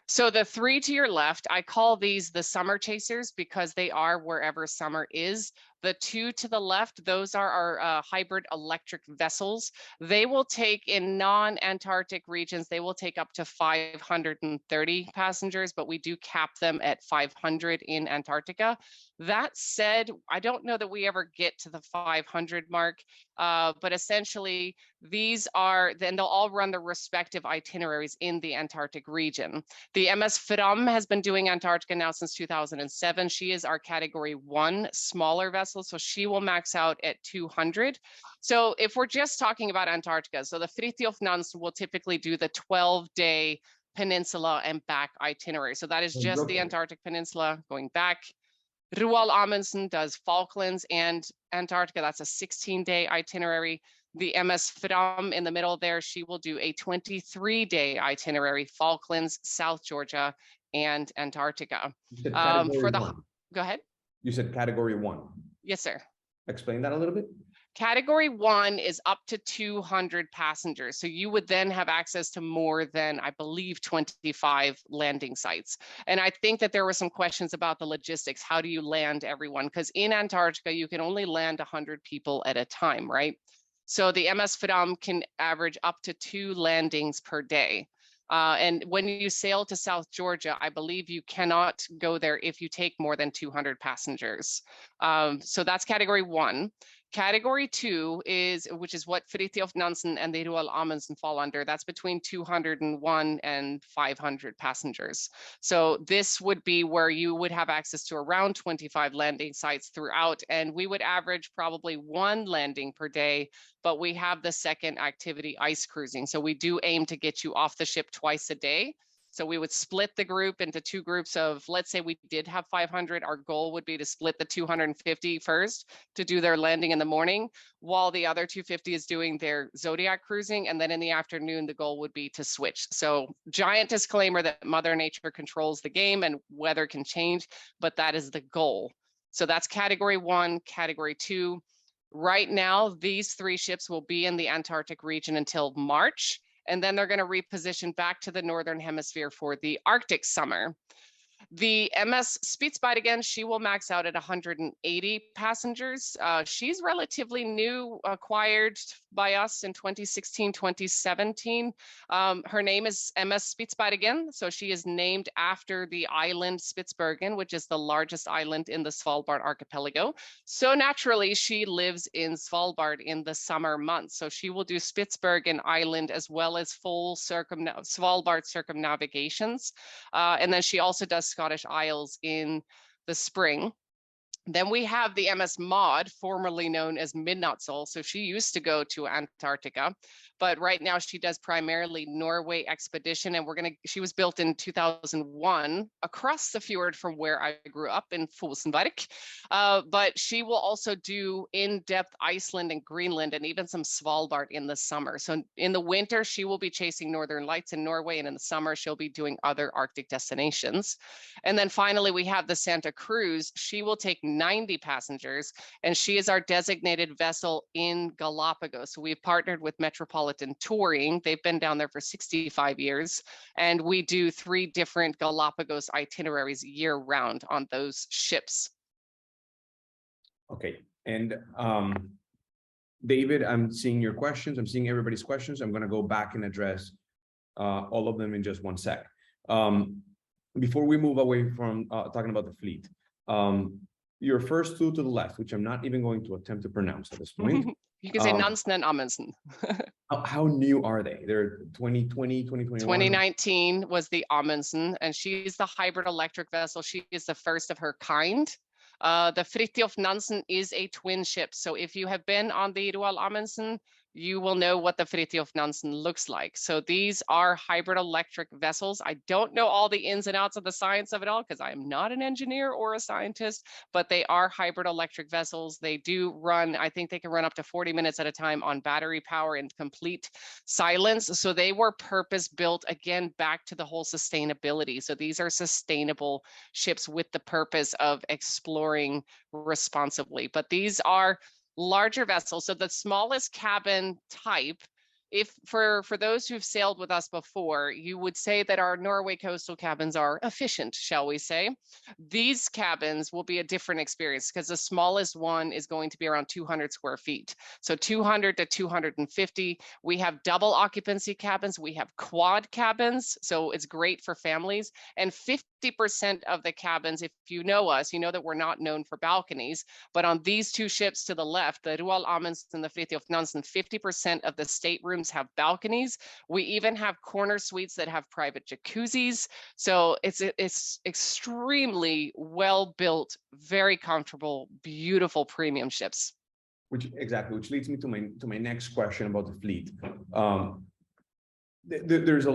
So the 3 to your left, I call these the summer chasers because they are wherever summer is. The 2 to the left, those are our hybrid electric vessels. They will take, in non-Antarctic regions, they will take up to 530 passengers, but we do cap them at 500 in Antarctica. That said, I don't know that we ever get to the 500 mark, but essentially then they'll all run their respective itineraries in the Antarctic region. The MS Fram has been doing Antarctica now since 2007. She is our category 1 smaller vessel, so she will max out at 200. So if we're just talking about Antarctica, so the Fridtjof Nansen will typically do the 12-day peninsula and back itinerary. So that is just the Antarctic Peninsula going back. Roald Amundsen does Falklands and Antarctica. That's a 16-day itinerary. The MS Fram in the middle there, she will do a 23-day itinerary, Falklands, South Georgia, and Antarctica. Go ahead. You said category 1. Yes, sir. Explain that a little bit. Category 1 is up to 200 passengers. So you would then have access to more than, I believe, 25 landing sites. And I think that there were some questions about the logistics. How do you land everyone? Because in Antarctica, you can only land 100 people at a time, right? So the MS Fram can average up to 2 landings per day. And when you sail to South Georgia, I believe you cannot go there if you take more than 200 passengers. So that's category 1. Category 2 is, which is what Fritjof Nansen and the Roald Amundsen fall under. That's between 201 and 500 passengers. So this would be where you would have access to around 25 landing sites throughout, and we would average probably 1 landing per day, but we have the second activity, ice cruising. So we do aim to get you off the ship twice a day. So we would split the group into 2 groups of, let's say we did have 500, our goal would be to split the 250 first to do their landing in the morning, while the other 250 is doing their Zodiac cruising. And then in the afternoon, the goal would be to switch. So giant disclaimer that Mother Nature controls the game and weather can change, but that is the goal. So that's category 1, category 2. Right now, these 3 ships will be in the Antarctic region until March. And then they're going to reposition back to the Northern Hemisphere for the Arctic summer. The MS Spitsbergen, she will max out at 180 passengers. She's relatively new, acquired by us in 2016, 2017. Her name is MS Spitsbergen, so she is named after the island Spitsbergen, which is the largest island in the Svalbard archipelago. So naturally, she lives in Svalbard in the summer months. So she will do Spitsbergen Island as well as full Svalbard circumnavigations. And then she also does Scottish Isles in the spring. Then we have the MS Maud, formerly known as Midnattssol. So she used to go to Antarctica, but right now she does primarily Norway expedition. And she was built in 2001 across the fjord from where I grew up in Fosenberg. But she will also do in-depth Iceland and Greenland and even some Svalbard in the summer. So in the winter, she will be chasing Northern Lights in Norway. And in the summer, she'll be doing other Arctic destinations. And then finally, we have the Santa Cruz. She will take 90 passengers, and she is our designated vessel in Galapagos. So we've partnered with Metropolitan Touring. They've been down there for 65 years, and we do 3 different Galapagos itineraries year round on those ships. Okay, and David, I'm seeing your questions. I'm seeing everybody's questions. I'm going to go back and address all of them in just one sec. Before we move away from talking about the fleet, your first 2 to the left, which I'm not even going to attempt to pronounce at this point. You can say Nansen and Amundsen. How new are they? They're 2020, 2021? 2019 was the Amundsen, and she's the hybrid electric vessel. She is the first of her kind. The Fritjof Nansen is a twin ship. So if you have been on the Roald Amundsen, you will know what the Fritjof Nansen looks like. So these are hybrid electric vessels. I don't know all the ins and outs of the science of it all because I am not an engineer or a scientist, but they are hybrid electric vessels. They do run, I think they can run up to 40 minutes at a time on battery power in complete silence. So they were purpose built, again, back to the whole sustainability. So these are sustainable ships with the purpose of exploring responsibly. But these are larger vessels. So the smallest cabin type, if for those who've sailed with us before, you would say that our Norway coastal cabins are efficient, shall we say. These cabins will be a different experience because the smallest one is going to be around 200 square feet. So 200 to 250. We have double occupancy cabins. We have quad cabins. So it's great for families. And 50% of the cabins, if you know us, you know that we're not known for balconies. But on these 2 ships to the left, the Roald Amundsen and the Fritjof Nansen, 50% of the staterooms have balconies. We even have corner suites that have private jacuzzis. So it's extremely well built, very comfortable, beautiful premium ships. Which leads me to my next question about the fleet. There's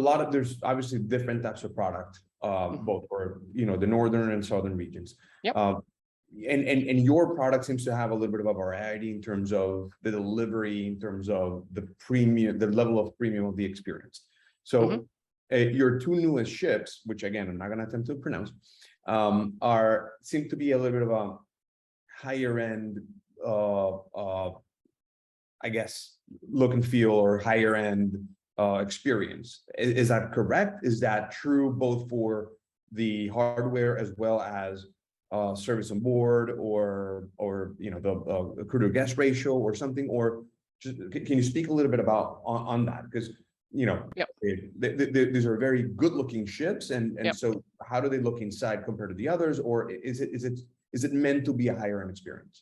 obviously different types of product, both for the northern and southern regions. Yep. And your product seems to have a little bit of a variety in terms of the delivery, in terms of the premium, the level of premium of the experience. So your 2 newest ships, which again, I'm not going to attempt to pronounce, seem to be a little bit of a higher end, I guess, look and feel, or higher end experience. Is that correct? Is that true both for the hardware as well as service on board, or the crew to guest ratio or something? Or just, can you speak a little bit about on that? Because these are very good looking ships, and so how do they look inside compared to the others? Or is it meant to be a higher end experience?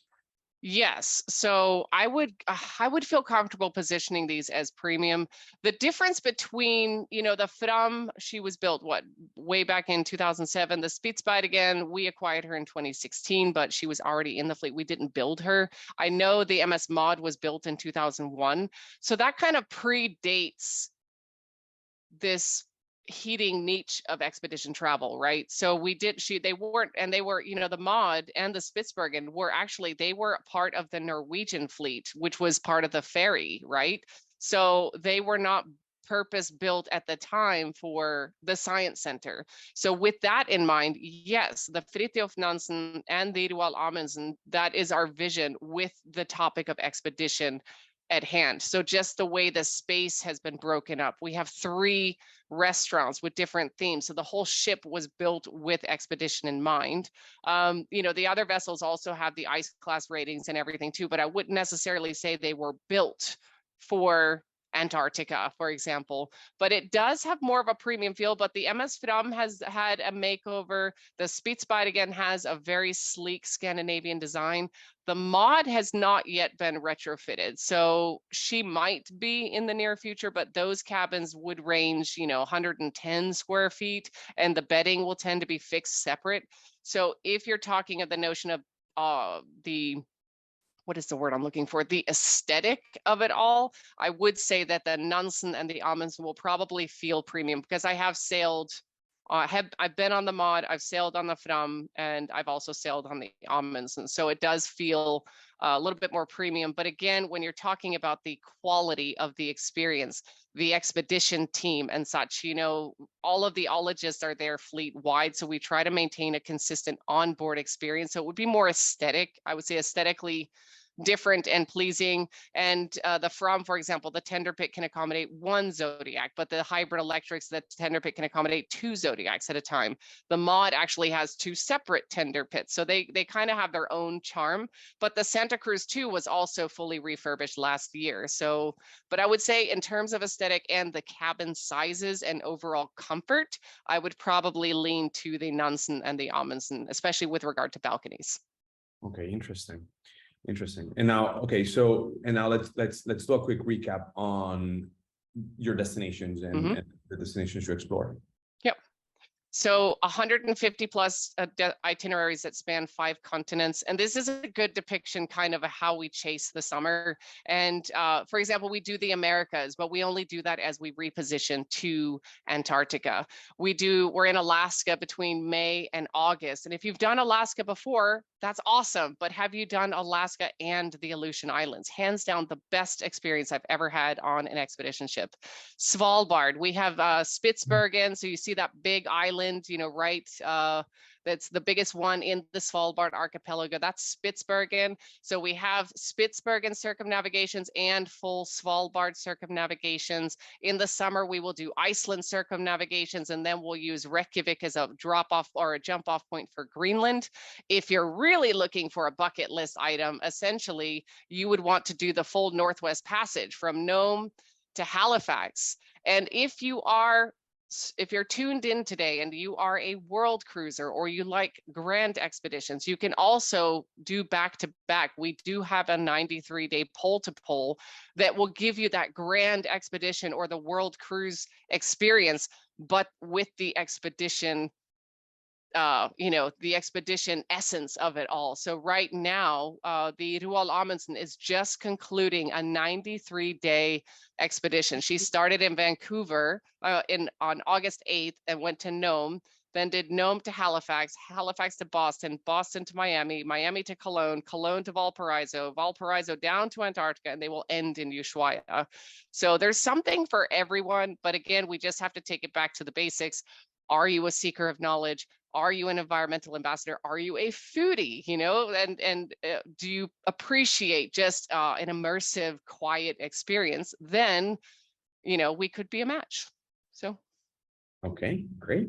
Yes, so I would feel comfortable positioning these as premium. The difference between, the Fram, she was built what, way back in 2007. The Spitsbergen, we acquired her in 2016, but she was already in the fleet. We didn't build her. I know the MS Mod was built in 2001, so that kind of predates this heating niche of expedition travel, right? So they weren't, and they were, the Mod and the Spitsbergen were actually, they were part of the Norwegian fleet, which was part of the ferry, right? So they were not purpose built at the time for the science center. So with that in mind, yes, the Fridtjof Nansen and the Roald Amundsen, that is our vision with the topic of expedition at hand. So just the way the space has been broken up, we have 3 restaurants with different themes. So the whole ship was built with expedition in mind. The other vessels also have the ice class ratings and everything too, but I wouldn't necessarily say they were built for Antarctica, for example, but it does have more of a premium feel. But the MS Fram has had a makeover. The Spitsbergen has a very sleek Scandinavian design. The Mod has not yet been retrofitted, so she might be in the near future, but those cabins would range, 110 square feet, and the bedding will tend to be fixed separate. So if you're talking of the notion of what is the word I'm looking for? The aesthetic of it all, I would say that the Nansen and the Amundsen will probably feel premium, because I have sailed, I've been on the Mod, I've sailed on the Fram, and I've also sailed on the Amundsen. So it does feel a little bit more premium. But again, when you're talking about the quality of the experience, the expedition team and such, all of the ologists are there fleet wide. So we try to maintain a consistent onboard experience. So it would be more aesthetic, I would say aesthetically different and pleasing. And the Fram, for example, the tender pit can accommodate 1 Zodiac, but the hybrid electrics, the tender pit can accommodate 2 Zodiacs at a time. The Mod actually has 2 separate tender pits, so they kind of have their own charm. But the Santa Cruz 2 was also fully refurbished last year. So, but I would say in terms of aesthetic and the cabin sizes and overall comfort, I would probably lean to the Nansen and the Amundsen, especially with regard to balconies. Okay, interesting. Interesting. And now, okay, so and now let's do a quick recap on your destinations and the destinations to explore. Yep. So 150 plus itineraries that span 5 continents. And this is a good depiction kind of how we chase the summer. And for example, we do the Americas, but we only do that as we reposition to Antarctica. We're in Alaska between May and August. And if you've done Alaska before, that's awesome. But have you done Alaska and the Aleutian Islands? Hands down, the best experience I've ever had on an expedition ship. Svalbard, we have Spitsbergen. So you see that big island, right? That's the biggest one in the Svalbard archipelago. That's Spitsbergen. So we have Spitsbergen circumnavigations and full Svalbard circumnavigations. In the summer, we will do Iceland circumnavigations, and then we'll use Reykjavik as a drop-off or a jump-off point for Greenland. If you're really looking for a bucket list item, essentially, you would want to do the full Northwest Passage from Nome to Halifax. And if you're tuned in today and you are a world cruiser or you like grand expeditions, you can also do back to back. We do have a 93-day pole to pole that will give you that grand expedition or the world cruise experience, but with the expedition the expedition essence of it all. So right now, the Roald Amundsen is just concluding a 93-day expedition. She started in Vancouver on August 8th and went to Nome, then did Nome to Halifax, Halifax to Boston, Boston to Miami, Miami to Cologne, Cologne to Valparaiso, Valparaiso down to Antarctica, and they will end in Ushuaia. So there's something for everyone, but again, we just have to take it back to the basics. Are you a seeker of knowledge? Are you an environmental ambassador? Are you a foodie? And do you appreciate just an immersive, quiet experience? Then, we could be a match. So. Okay, great.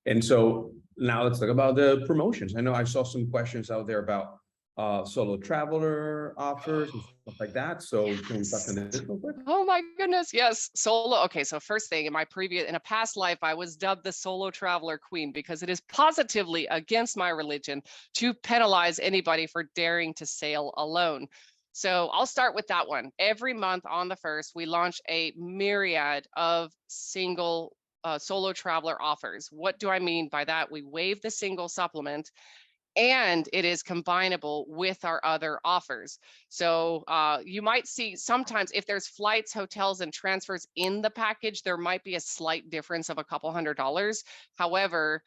And so now let's talk about the promotions. I know I saw some questions out there about solo traveler offers and stuff like that. So can we touch on this real quick? Oh my goodness, yes, solo. Okay, so first thing, in a past life, I was dubbed the solo traveler queen because it is positively against my religion to penalize anybody for daring to sail alone. So I'll start with that one. Every month on the 1st, we launch a myriad of single solo traveler offers. What do I mean by that? We waive the single supplement, and it is combinable with our other offers. So you might see sometimes if there's flights, hotels, and transfers in the package, there might be a slight difference of a couple $100. However,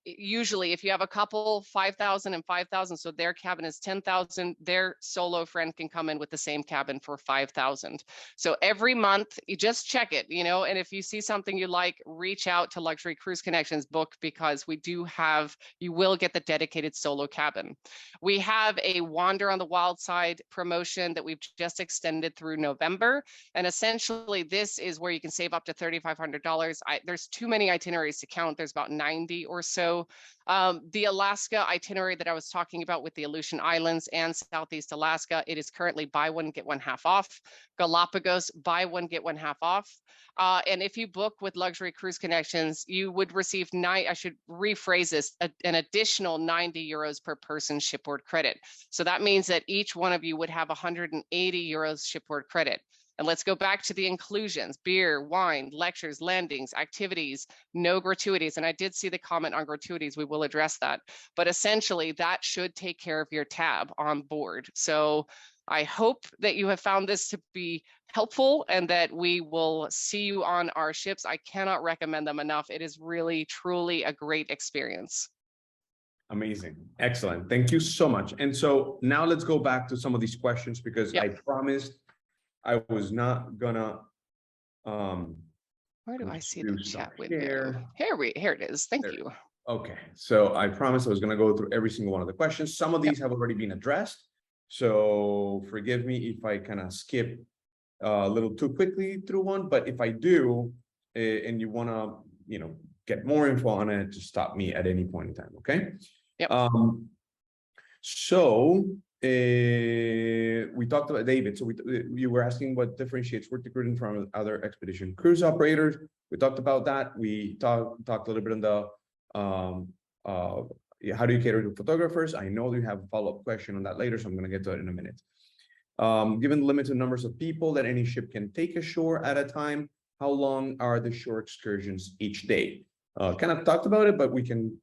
usually if you have a couple 5,000 and 5,000, so their cabin is 10,000, their solo friend can come in with the same cabin for 5,000. So every month you just check it, and if you see something you like, reach out to Luxury Cruise Connections book, because you will get the dedicated solo cabin. We have a Wander on the Wild Side promotion that we've just extended through November. And essentially this is where you can save up to $3,500. There's too many itineraries to count. There's about 90 or so. The Alaska itinerary that I was talking about with the Aleutian Islands and Southeast Alaska, it is currently buy one, get one half off. Galapagos, buy one, get one half off. And if you book with Luxury Cruise Connections, you would receive I should rephrase this, an additional 90 euros per person shipboard credit. So that means that each one of you would have 180 euros shipboard credit. And let's go back to the inclusions: beer, wine, lectures, landings, activities, no gratuities. And I did see the comment on gratuities. We will address that. But essentially, that should take care of your tab on board. So I hope that you have found this to be helpful and that we will see you on our ships. I cannot recommend them enough. It is really, truly a great experience. Amazing. Excellent. Thank you so much. And so now let's go back to some of these questions, because I promised I was not gonna where do I see the chat window? Here it is. Thank you. Okay, so I promised I was gonna go through every single one of the questions. Some of these have already been addressed, so forgive me if I kind of skip a little too quickly through one, but if I do, and you want to, get more info on it, just stop me at any point in time, okay? Yep. So we talked about David. So you were asking what differentiates Hurtigruten from other expedition cruise operators. We talked about that. We talked a little bit on the how do you cater to photographers? I know you have a follow-up question on that later, so I'm going to get to it in a minute. Given the limited numbers of people that any ship can take ashore at a time, how long are the shore excursions each day? Kind of talked about it, but we can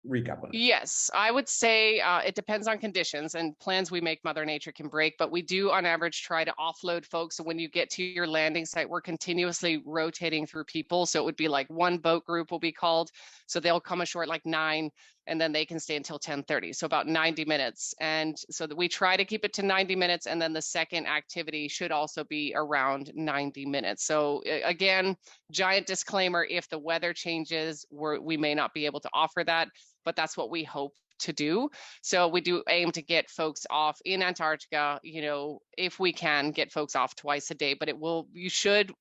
recap on it. Yes, I would say it depends on conditions, and plans we make Mother Nature can break, but we do on average try to offload folks. So when you get to your landing site, we're continuously rotating through people. So it would be like one boat group will be called. So they'll come ashore at like 9, and then they can stay until 10:30. So about 90 minutes. And so that we try to keep it to 90 minutes. And then the second activity should also be around 90 minutes. So again, giant disclaimer, if the weather changes, we may not be able to offer that, but that's what we hope to do. So we do aim to get folks off in Antarctica, if we can get folks off twice a day, but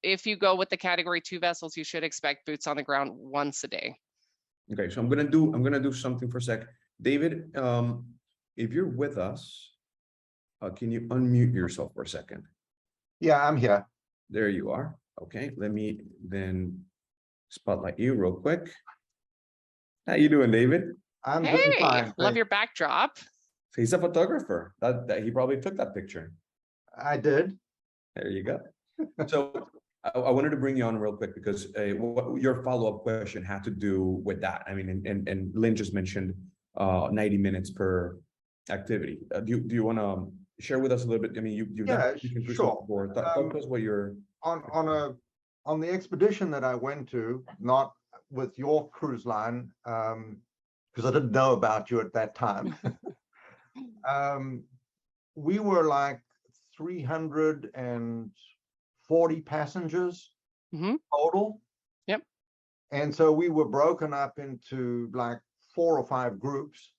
if you go with the category 2 vessels, you should expect boots on the ground once a day. Okay, so I'm gonna do something for a sec. David, if you're with us, can you unmute yourself for a second? Yeah, I'm here. There you are. Okay, let me then spotlight you real quick. How you doing, David? I'm doing fine. Love your backdrop. He's a photographer. That he probably took that picture. I did. There you go. So I wanted to bring you on real quick because your follow-up question had to do with that. I mean, and Lynn just mentioned 90 minutes per activity. Do you want to share with us a little bit? I mean, you've Yeah, sure. Talk to us what you're on the expedition that I went to, not with your cruise line, because I didn't know about you at that time. We were like 340 passengers total. Yep. And so we were broken up into like 4 or 5 groups.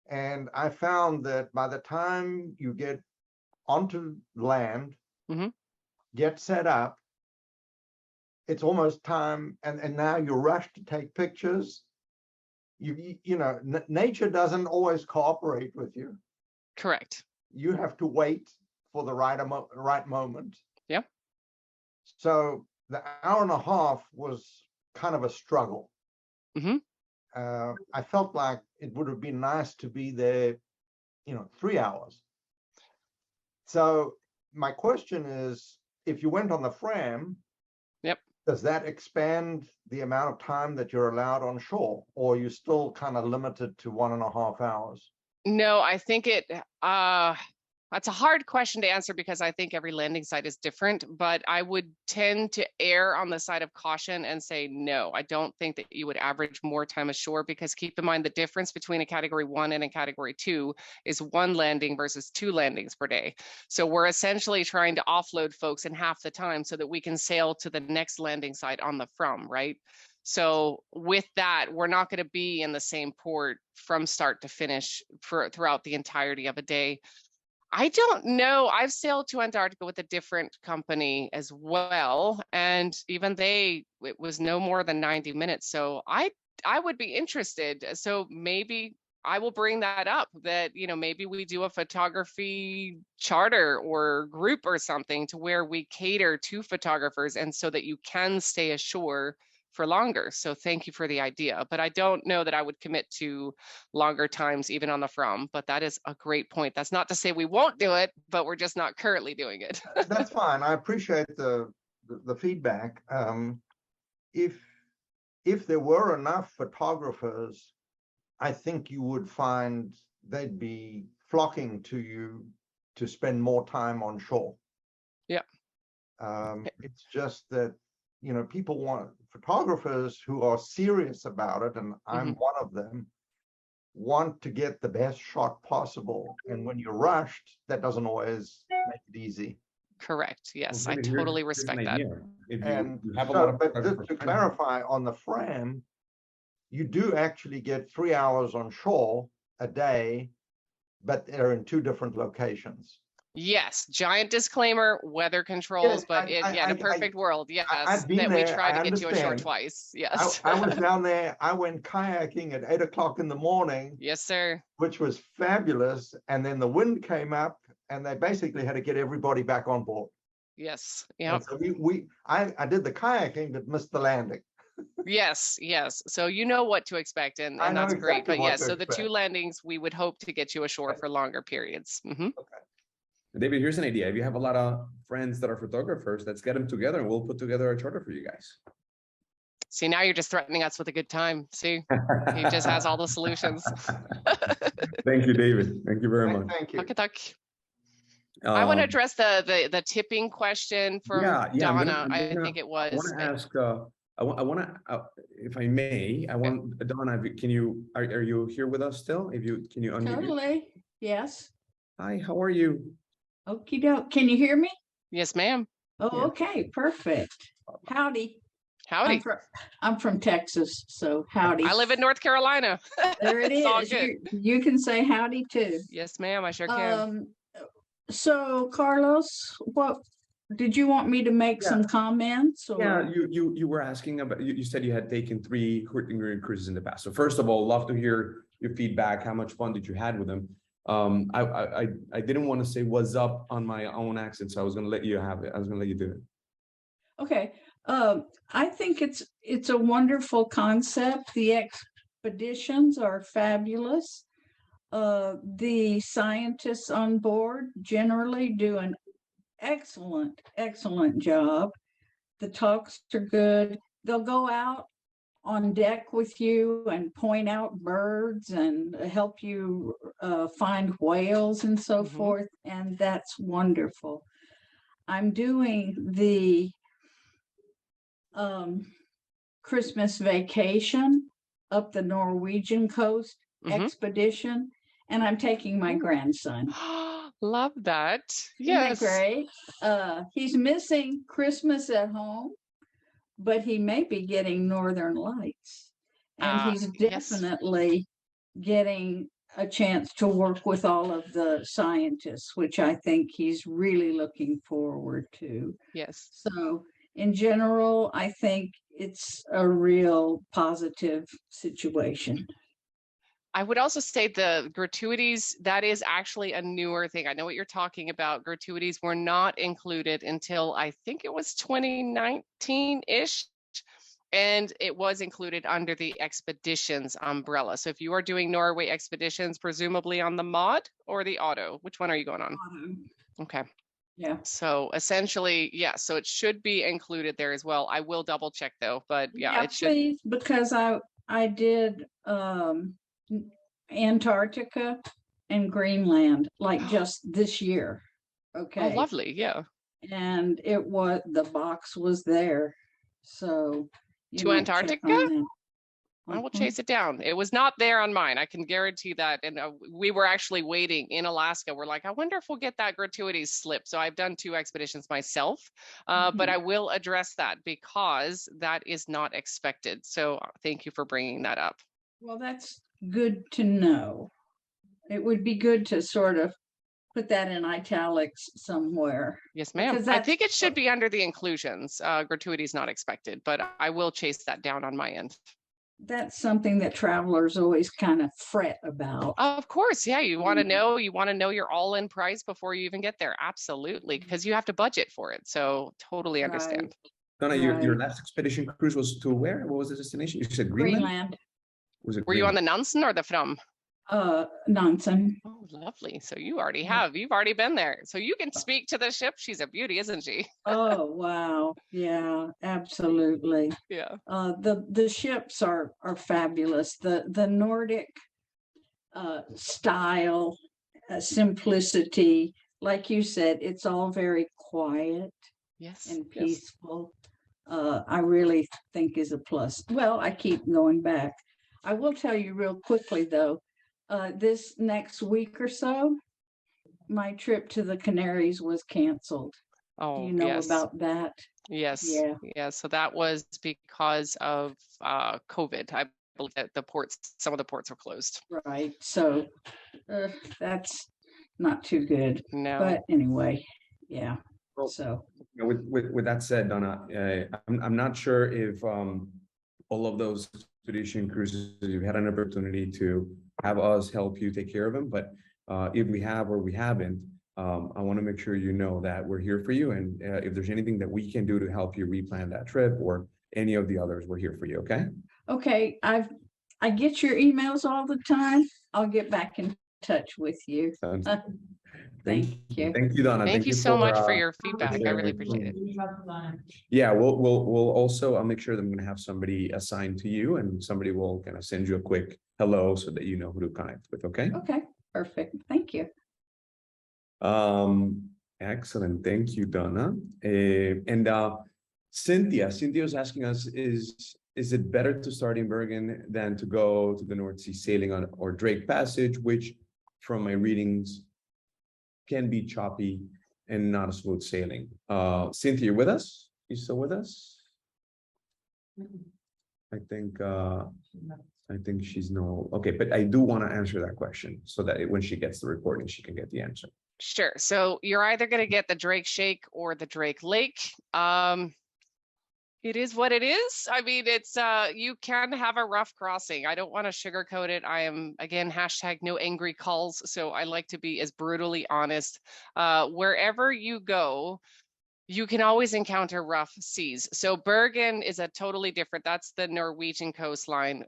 And I found that by the time you get onto land, get set up, it's almost time, and now you're rushed to take pictures. you know, nature doesn't always cooperate with you. Correct. You have to wait for the right moment. Yep. So the hour and a half was kind of a struggle. Mm-hmm. I felt like it would have been nice to be there, you know, 3 hours. So my question is, if you went on the Fram, Yep. does that expand the amount of time that you're allowed on shore, or are you still kind of limited to 1.5 hours? No, I think that's a hard question to answer because I think every landing site is different, but I would tend to err on the side of caution and say no. I don't think that you would average more time ashore, because keep in mind the difference between a category 1 and a category 2 is 1 landing versus 2 landings per day. So we're essentially trying to offload folks in half the time so that we can sail to the next landing site on the From, right? So with that, we're not going to be in the same port from start to finish throughout the entirety of a day. I don't know. I've sailed to Antarctica with a different company as well, and even it was no more than 90 minutes. So I would be interested. So maybe I will bring that up, that, you know, maybe we do a photography charter or group or something to where we cater to photographers, and so that you can stay ashore for longer. So thank you for the idea, but I don't know that I would commit to longer times even on the From, but that is a great point. That's not to say we won't do it, but we're just not currently doing it. That's fine. I appreciate the feedback. If there were enough photographers, I think you would find they'd be flocking to you to spend more time on shore. Yeah. It's just that, you know, people want photographers who are serious about it, and I'm one of them, want to get the best shot possible. And when you're rushed, that doesn't always make it easy. Correct. Yes, Well, I totally respect that. If And you have a so, lot of but just to photographers- clarify, on the Fram, you do actually get 3 hours on shore a day, but they're in 2 different locations. Yes, giant disclaimer, weather controls, but in a perfect world, yes, I've been that we there, try I to get you ashore understand. twice. Yes. I was down there, I went kayaking at 8 o'clock in the morning, Yes, sir. which was fabulous. And then the wind came up and they basically had to get everybody back on board. Yes. And Yep. so I did the kayaking, but missed the landing. Yes. Yes. So you know what to expect, and I know that's great. exactly But what yes, to so the 2 expect. landings, we would hope to get you ashore for longer periods. David, here's an idea. If you have a lot of friends that are photographers, let's get them together and we'll put together a charter for you guys. See, now you're just threatening us with a good time. See, he just has all the solutions. Thank you, David. Thank you very much. Thank you. I want to address the tipping question from Donna. I think it was. I want to ask. I want to, if I may. I want Donna. Can you? Are you here with us still? If you can, you unmute. Totally. Yes. Hi. How are you? Okie doke. Can you hear me? Yes, ma'am. Oh, Yeah. okay. Perfect. Howdy. Howdy. I'm from Texas, so howdy. I live in North Carolina. There it It's all is. good. You can say howdy too. Yes, ma'am. I sure can. So Carlos, what did you want me to make some comments? Or? Yeah, you were asking about. You said you had taken 3 Hurtigruten cruises in the past. So first of all, love to hear your feedback. How much fun did you had with them? I didn't want to say what's up on my own accent, so I was going to let you have it. I was going to let you do it. Okay. I think it's a wonderful concept. The expeditions are fabulous. The scientists on board generally do an excellent job. The talks are good. They'll go out on deck with you and point out birds and help you find whales and so forth, and that's wonderful. I'm doing the Christmas vacation up the Norwegian coast expedition, and I'm taking my grandson. Love that. Yes. Yes. Isn't that great? He's missing Christmas at home, but he may be getting Northern Lights, and he's definitely getting a chance to work with all of the scientists, which I think he's really looking forward to. Yes. So in general, I think it's a real positive situation. I would also say the gratuities, that is actually a newer thing. I know what you're talking about. Gratuities were not included until I think it was 2019-ish. And it was included under the expeditions umbrella. So if you are doing Norway expeditions, presumably on the mod or the auto, which one are you going on? Okay. Yeah. So essentially, yeah, so it should be included there as well. I will double check though, but yeah, it should. Please, because I did Antarctica and Greenland like just this year. Oh, Okay. lovely. Yeah. And the box was there. So you To might check Antarctica? on that. I will Mhm. chase it down. It was not there on mine. I can guarantee that. And we were actually waiting in Alaska. We're like, I wonder if we'll get that gratuities slip. So I've done 2 expeditions myself, but I will address that because that is not expected. So thank you for bringing that up. Well, that's good to know. It would be good to sort of put that in italics somewhere. Yes, ma'am. Because I think it should be under the inclusions. Gratuities not expected, but I will chase that down on my end. That's something that travelers always kind of fret about. Of course, yeah. You want to know your all-in price before you even get there. Absolutely, because you have to budget for it. So totally understand. Donna, your last expedition cruise was to where? What was the destination? You said Greenland? Greenland. Was it Were you on the Nansen or the From? Nansen. Oh, lovely. So you've already been there. So you can speak to the ship. She's a beauty, isn't she? Oh, wow. Yeah, absolutely. Yeah. The ships are fabulous. The Nordic style, simplicity, like you said, it's all very quiet. Yes. And peaceful. I really think is a plus. Well, I keep going back. I will tell you real quickly though, this next week or so, my trip to the Canaries was canceled. Oh, do you know about that? Yes. Yeah. Yeah. So that was because of COVID. I believe that some of the ports were closed. Right. So that's not too good. No. But anyway, yeah. Well, so with that said, Donna, I'm not sure if all of those expedition cruises you've had an opportunity to have us help you take care of them, but if we have or we haven't, I want to make sure you know that we're here for you, and if there's anything that we can do to help you replan that trip or any of the others, we're here for you. Okay. Okay. I get your emails all the time. I'll get back in touch with you. Thank you. Thank you, Donna. Thank you so much for your feedback. I really appreciate it. Yeah, we'll also, I'll make sure that I'm gonna have somebody assigned to you, and somebody will kind of send you a quick hello so that you know who to connect with. Okay. Okay. Perfect. Thank you. Excellent. Thank you, Donna. And Cynthia was asking us, is it better to start in Bergen than to go to the North Sea sailing on or Drake Passage, which from my readings can be choppy and not a smooth sailing? Cynthia, you with us? You still with us? I think she's no. Okay, but I do want to answer that question so that when she gets the recording, she can get the answer. Sure. So you're either going to get the Drake Shake or the Drake Lake. It is what it is. I mean, it's you can have a rough crossing. I don't want to sugarcoat it. I am, again, hashtag no angry calls. So I like to be as brutally honest. Wherever you go, you can always encounter rough seas. So Bergen is a totally different, that's the Norwegian coastline.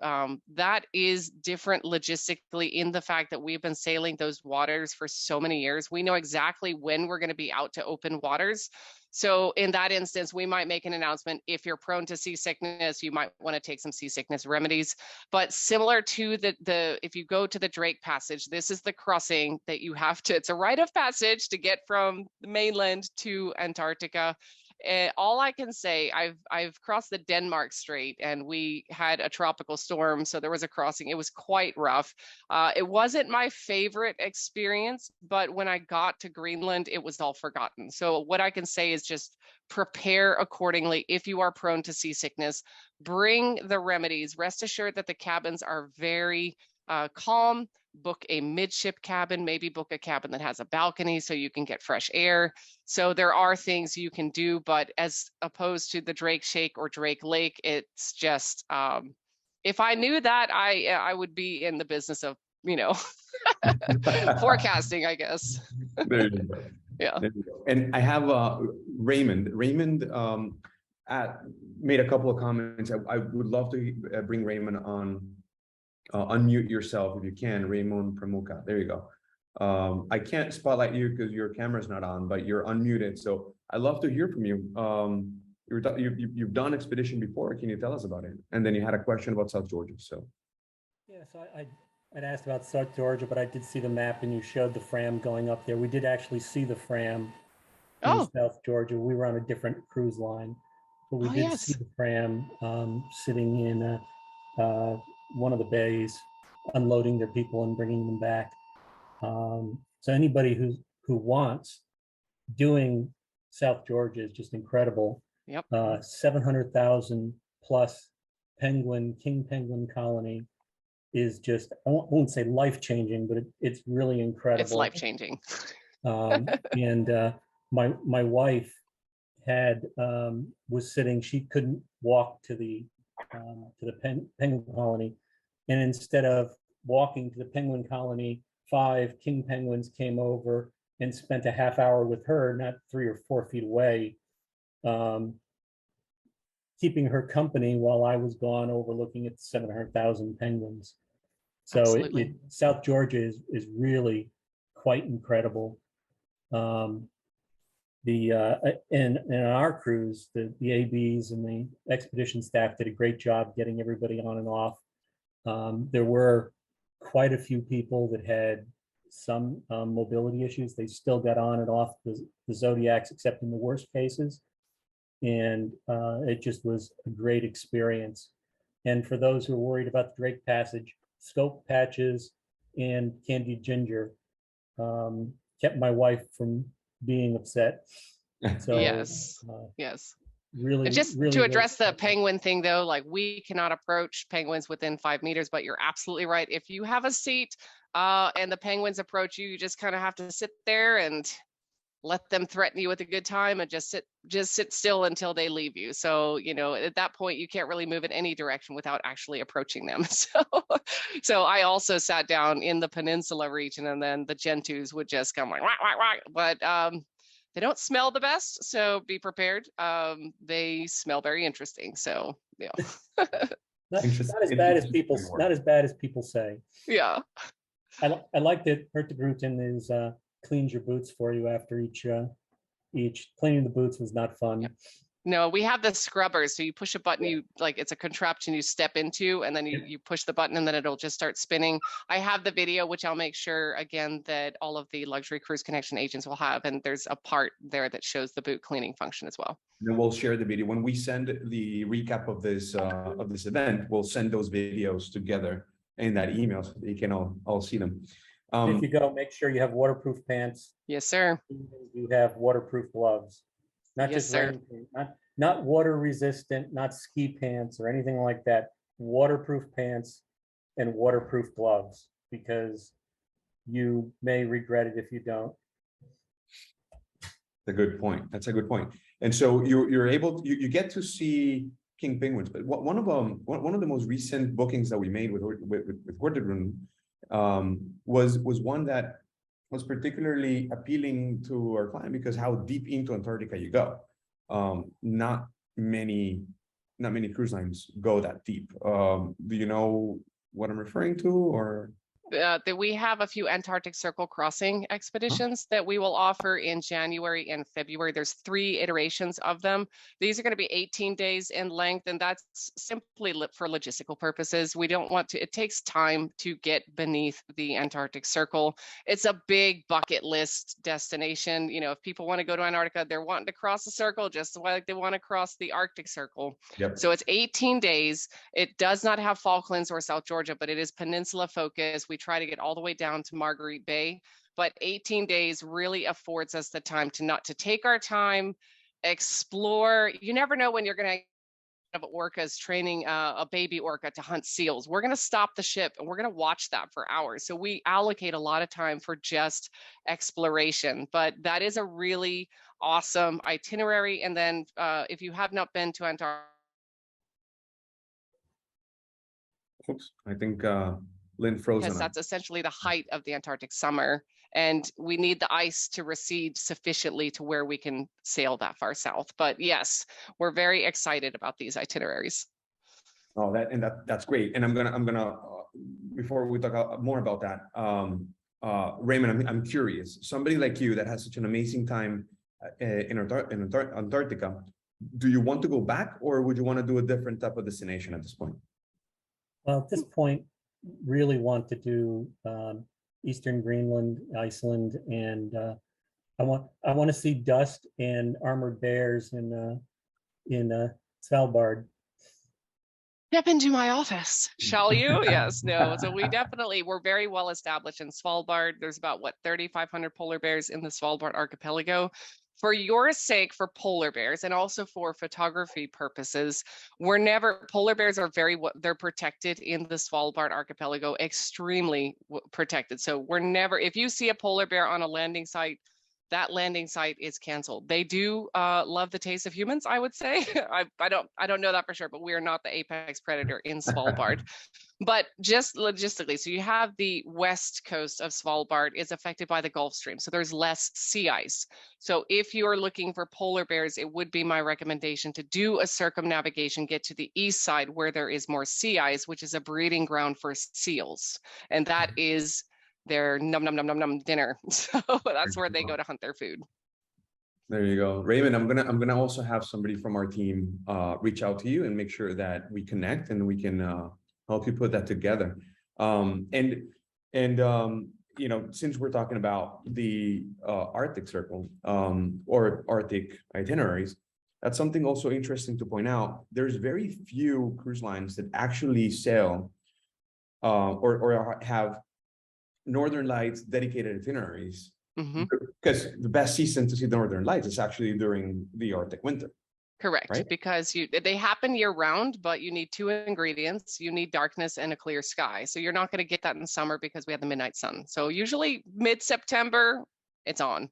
That is different logistically in the fact that we've been sailing those waters for so many years. We know exactly when we're going to be out to open waters. So in that instance, we might make an announcement. If you're prone to seasickness, you might want to take some seasickness remedies. But similar to if you go to the Drake Passage, this is the crossing that you have to, it's a rite of passage to get from the mainland to Antarctica. All I can say, I've crossed the Denmark Strait and we had a tropical storm. So there was a crossing. It was quite rough. It wasn't my favorite experience, but when I got to Greenland, it was all forgotten. So what I can say is just prepare accordingly. If you are prone to seasickness, bring the remedies. Rest assured that the cabins are very calm. Book a midship cabin, maybe book a cabin that has a balcony so you can get fresh air. So there are things you can do, but as opposed to the Drake Shake or Drake Lake, it's just if I knew that, I would be in the business of, you know, forecasting, I guess. There you go. Yeah. There you go. And I have Raymond. Raymond made a couple of comments. I would love to bring Raymond on. Unmute yourself if you can, Raymond Pramuka. There you go. I can't spotlight you because your camera's not on, but you're unmuted. So I'd love to hear from you. You've done expedition before. Can you tell us about it? And then you had a question about South Georgia. So yeah, so I'd asked about South Georgia, but I did see the map and you showed the Fram going up there. We did actually see the Fram in South Georgia. We were on a different cruise line, but we did see the Fram sitting in one of the bays, unloading their people and bringing them back. So anybody who wants, doing South Georgia is just incredible. Yep. 700,000 plus king penguin colony is just, I won't say life-changing, but it's really incredible. It's life-changing. And my wife was sitting, she couldn't walk to the penguin colony. And instead of walking to the penguin colony, 5 king penguins came over and spent a half hour with her, not 3 or 4 feet away, keeping her company while I was gone overlooking at 700,000 penguins. So South Georgia is really quite incredible. And on our cruise, the ABs and the expedition staff did a great job getting everybody on and off. There were quite a few people that had some mobility issues. They still got on and off the Zodiacs, except in the worst cases. And it just was a great experience. And for those who are worried about the Drake Passage, scope patches and candied ginger kept my wife from being upset. So yes. Really, just really to address the penguin thing though, like we cannot approach penguins within 5 meters, but you're absolutely right. If you have a seat and the penguins approach you, you just kind of have to sit there and let them threaten you with a good time and just sit still until they leave you. So, you know, at that point, you can't really move in any direction without actually approaching them. So I also sat down in the peninsula region, and then the gentoos would just come like, wah, wah, wah. But they don't smell the best, so be prepared. They smell very interesting. So yeah. not as bad as people say. Yeah. I like that Hurtigruten is cleans your boots for you after each cleaning the boots was not fun. Yep. No, we have the scrubbers. So you push a button, you like it's a contraption you step into, and then you push the button and then it'll just start spinning. I have the video, which I'll make sure again that all of the Luxury Cruise Connection agents will have. And there's a part there that shows the boot cleaning function as well. And we'll share the video. When we send the recap of this event, we'll send those videos together in that email so that you can all see them. If you go, make sure you have waterproof pants. Yes, sir. You have waterproof gloves. Not just rain, not water resistant, not ski pants or anything like that. Waterproof pants and waterproof gloves, because you may regret it if you don't. A good point. That's a good point. And so you're able, you get to see king penguins, but one of the most recent bookings that we made with Hurtigruten was one that was particularly appealing to our client because how deep into Antarctica you go. Not many cruise lines go that deep. Do you know what I'm referring to, or? That we have a few Antarctic Circle crossing expeditions that we will offer in January and February. There's 3 iterations of them. These are going to be 18 days in length, and that's simply for logistical purposes. We don't want to, it takes time to get beneath the Antarctic Circle. It's a big bucket list destination. You know, if people want to go to Antarctica, they're wanting to cross the circle just like they want to cross the Arctic Circle. Yep. So it's 18 days. It does not have Falklands or South Georgia, but it is peninsula focused. We try to get all the way down to Marguerite Bay, but 18 days really affords us the time to take our time, explore. You never know when you're going to have orcas training a baby orca to hunt seals. We're going to stop the ship and we're going to watch that for hours. So we allocate a lot of time for just exploration, but that is a really awesome itinerary. And then if you have not been to Antarctica, Oops, I think Lynn froze because on that's essentially the height of the Antarctic summer. And we need the ice to recede sufficiently to where we can sail that far south. But yes, we're very excited about these itineraries. Oh, that's great. And I'm gonna before we talk more about that, Raymond, I'm curious. Somebody like you that has such an amazing time in Antarctica, do you want to go back, or would you want to do a different type of destination at this point? Well, at this point, really want to do Eastern Greenland, Iceland, and I want to see dust and armored bears in Svalbard. Step into my office, shall you? Yes, no. So we're very well established in Svalbard. There's about 3,500 polar bears in the Svalbard archipelago. For your sake, for polar bears, and also for photography purposes, polar bears are they're protected in the Svalbard archipelago, extremely protected. So if you see a polar bear on a landing site, that landing site is canceled. They do love the taste of humans, I would say. I don't know that for sure, but we are not the apex predator in Svalbard. But just logistically, so you have the west coast of Svalbard is affected by the Gulf Stream, so there's less sea ice. So if you're looking for polar bears, it would be my recommendation to do a circumnavigation, get to the east side where there is more sea ice, which is a breeding ground for seals, and that is their num num num num num dinner. So that's where they go to hunt their food. There you go, Raymond. I'm gonna also have somebody from our team reach out to you and make sure that we connect and we can help you put that together. You know, since we're talking about the Arctic Circle or Arctic itineraries, that's something also interesting to point out. There's very few cruise lines that actually sail or have Northern Lights dedicated itineraries, because the best season to see the Northern Lights is actually during the Arctic winter. Correct, right? Because they happen year round, but you need two ingredients. You need darkness and a clear sky. So you're not going to get that in summer because we have the midnight sun. So usually mid-September, it's on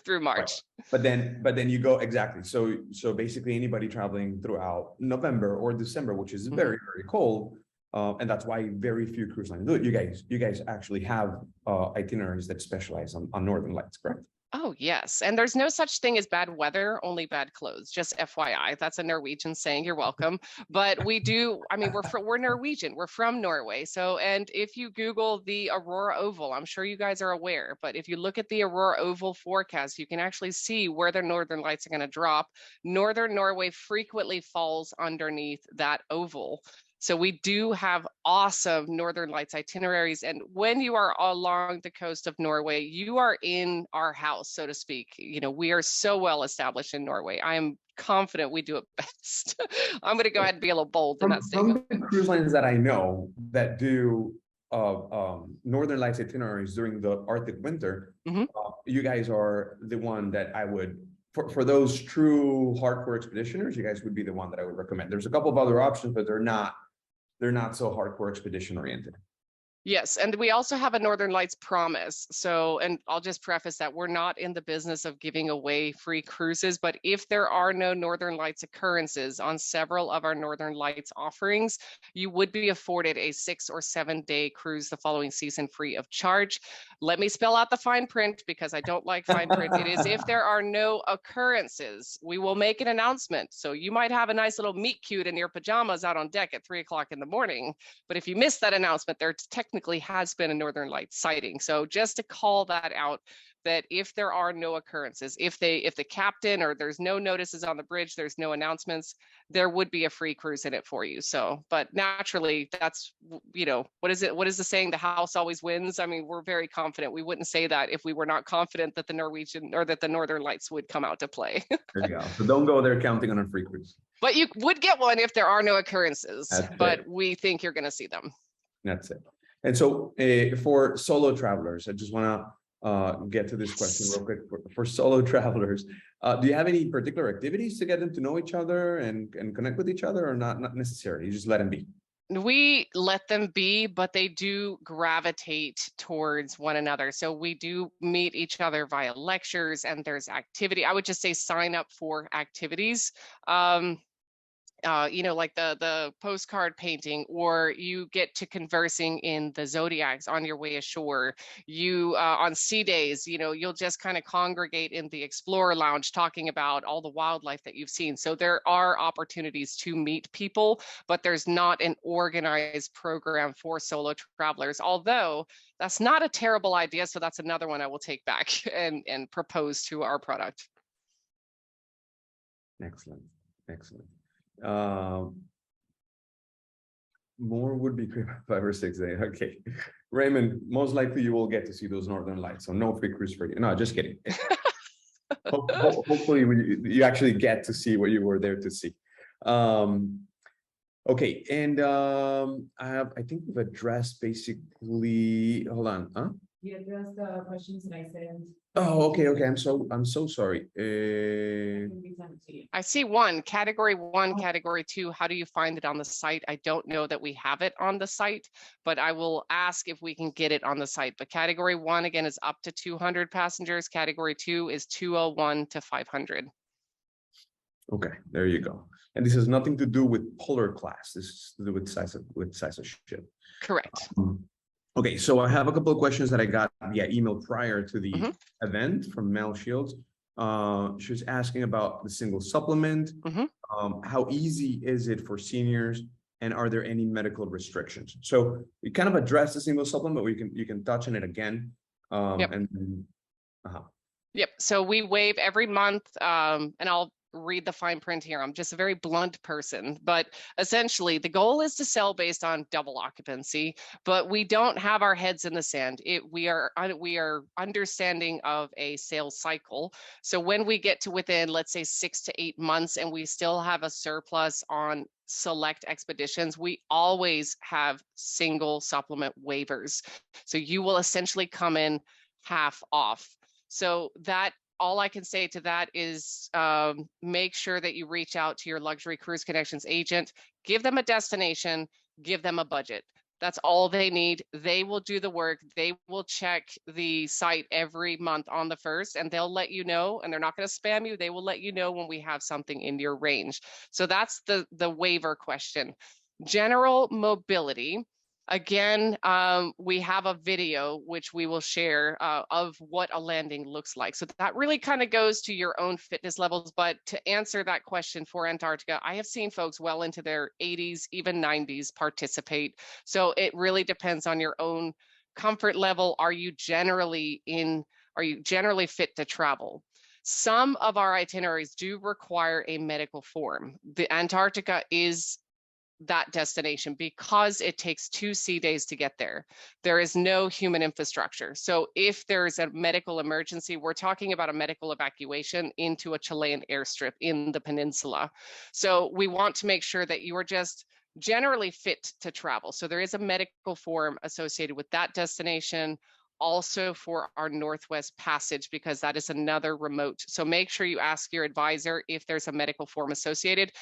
through March. Right. But then you go exactly. So basically anybody traveling throughout November or December, which is very, very cold. And that's why very few cruise lines do it. You guys actually have itineraries that specialize on Northern Lights, correct? Oh, yes. And there's no such thing as bad weather, only bad clothes. Just FYI, that's a Norwegian saying. You're welcome. But we do, I mean, we're Norwegian. We're from Norway. So, and if you Google the Aurora Oval, I'm sure you guys are aware, but if you look at the Aurora Oval forecast, you can actually see where the Northern Lights are going to drop. Northern Norway frequently falls underneath that oval. So we do have awesome Northern Lights itineraries. And when you are along the coast of Norway, you are in our house, so to speak. You know, we are so well established in Norway. I am confident we do it best. I'm going to go ahead and be a little bold in that statement. From the cruise lines that I know that do Northern Lights itineraries during the Arctic winter, you guys are the one that I would, for those true hardcore expeditioners, you guys would be the one that I would recommend. There's a couple of other options, but they're not so hardcore expedition oriented. Yes, and we also have a Northern Lights promise. So, and I'll just preface that we're not in the business of giving away free cruises, but if there are no Northern Lights occurrences on several of our Northern Lights offerings, you would be afforded a 6 or 7 day cruise the following season free of charge. Let me spell out the fine print because I don't like fine print. It is if there are no occurrences, we will make an announcement. So you might have a nice little meet cute in your pajamas out on deck at 3 o'clock in the morning. But if you miss that announcement, there technically has been a Northern Lights sighting. So just to call that out, that if there are no occurrences, if the captain or there's no notices on the bridge, there's no announcements, there would be a free cruise in it for you. So, but naturally, that's, you know, what is the saying? The house always wins. I mean, we're very confident. We wouldn't say that if we were not confident that the Norwegian or that the Northern Lights would come out to play. There you go. So don't go there counting on a free cruise. But you would get one if there are no occurrences, but we think you're going to see them. That's it. And so for solo travelers, I just want to get to this question real quick. For solo travelers, do you have any particular activities to get them to know each other and connect with each other, or not necessarily? You just let them be? We let them be, but they do gravitate towards one another. So we do meet each other via lectures, and there's activity. I would just say sign up for activities. you know, like the postcard painting, or you get to conversing in the zodiacs on your way ashore. You on sea days, you know, you'll just kind of congregate in the Explorer Lounge talking about all the wildlife that you've seen. So there are opportunities to meet people, but there's not an organized program for solo travelers, although that's not a terrible idea. So that's another one I will take back and propose to our product. Excellent, excellent. More would be great, 5 or 6 days. Okay, Raymond, most likely you will get to see those northern lights, so no free cruise for you. No, just kidding. Hopefully you actually get to see what you were there to see. Okay, and I think we've addressed basically, hold on, huh? You addressed the questions that I sent. Oh, okay, I'm so sorry. I see category 1, category 2. How do you find it on the site? I don't know that we have it on the site, but I will ask if we can get it on the site. But category 1, again, is up to 200 passengers. Category 2 is 201 to 500. Okay, there you go. And this has nothing to do with polar class. This is to do with size of ship. Correct. Okay, so I have a couple of questions that I got via email prior to the event from Mel Shields. She was asking about the single supplement. How easy is it for seniors, and are there any medical restrictions? So we kind of addressed the single supplement, but you can touch on it again. Yep. So we waive every month, and I'll read the fine print here. I'm just a very blunt person, but essentially the goal is to sell based on double occupancy, but we don't have our heads in the sand. We are understanding of a sales cycle. So when we get to within, let's say 6 to 8 months, and we still have a surplus on select expeditions, we always have single supplement waivers. So you will essentially come in half off. So that, all I can say to that is make sure that you reach out to your Luxury Cruise Connections agent, give them a destination, give them a budget. That's all they need. They will do the work. They will check the site every month on the 1st, and they'll let you know, and they're not going to spam you. They will let you know when we have something in your range. So that's the waiver question. General mobility. Again, we have a video which we will share of what a landing looks like. So that really kind of goes to your own fitness levels. But to answer that question for Antarctica, I have seen folks well into their 80s, even 90s participate. So it really depends on your own comfort level. Are you generally fit to travel? Some of our itineraries do require a medical form. The Antarctica is that destination because it takes 2 sea days to get there. There is no human infrastructure. So if there's a medical emergency, we're talking about a medical evacuation into a Chilean airstrip in the peninsula. So we want to make sure that you are just generally fit to travel. So there is a medical form associated with that destination, also for our Northwest Passage, because that is another remote. So make sure you ask your advisor if there's a medical form associated.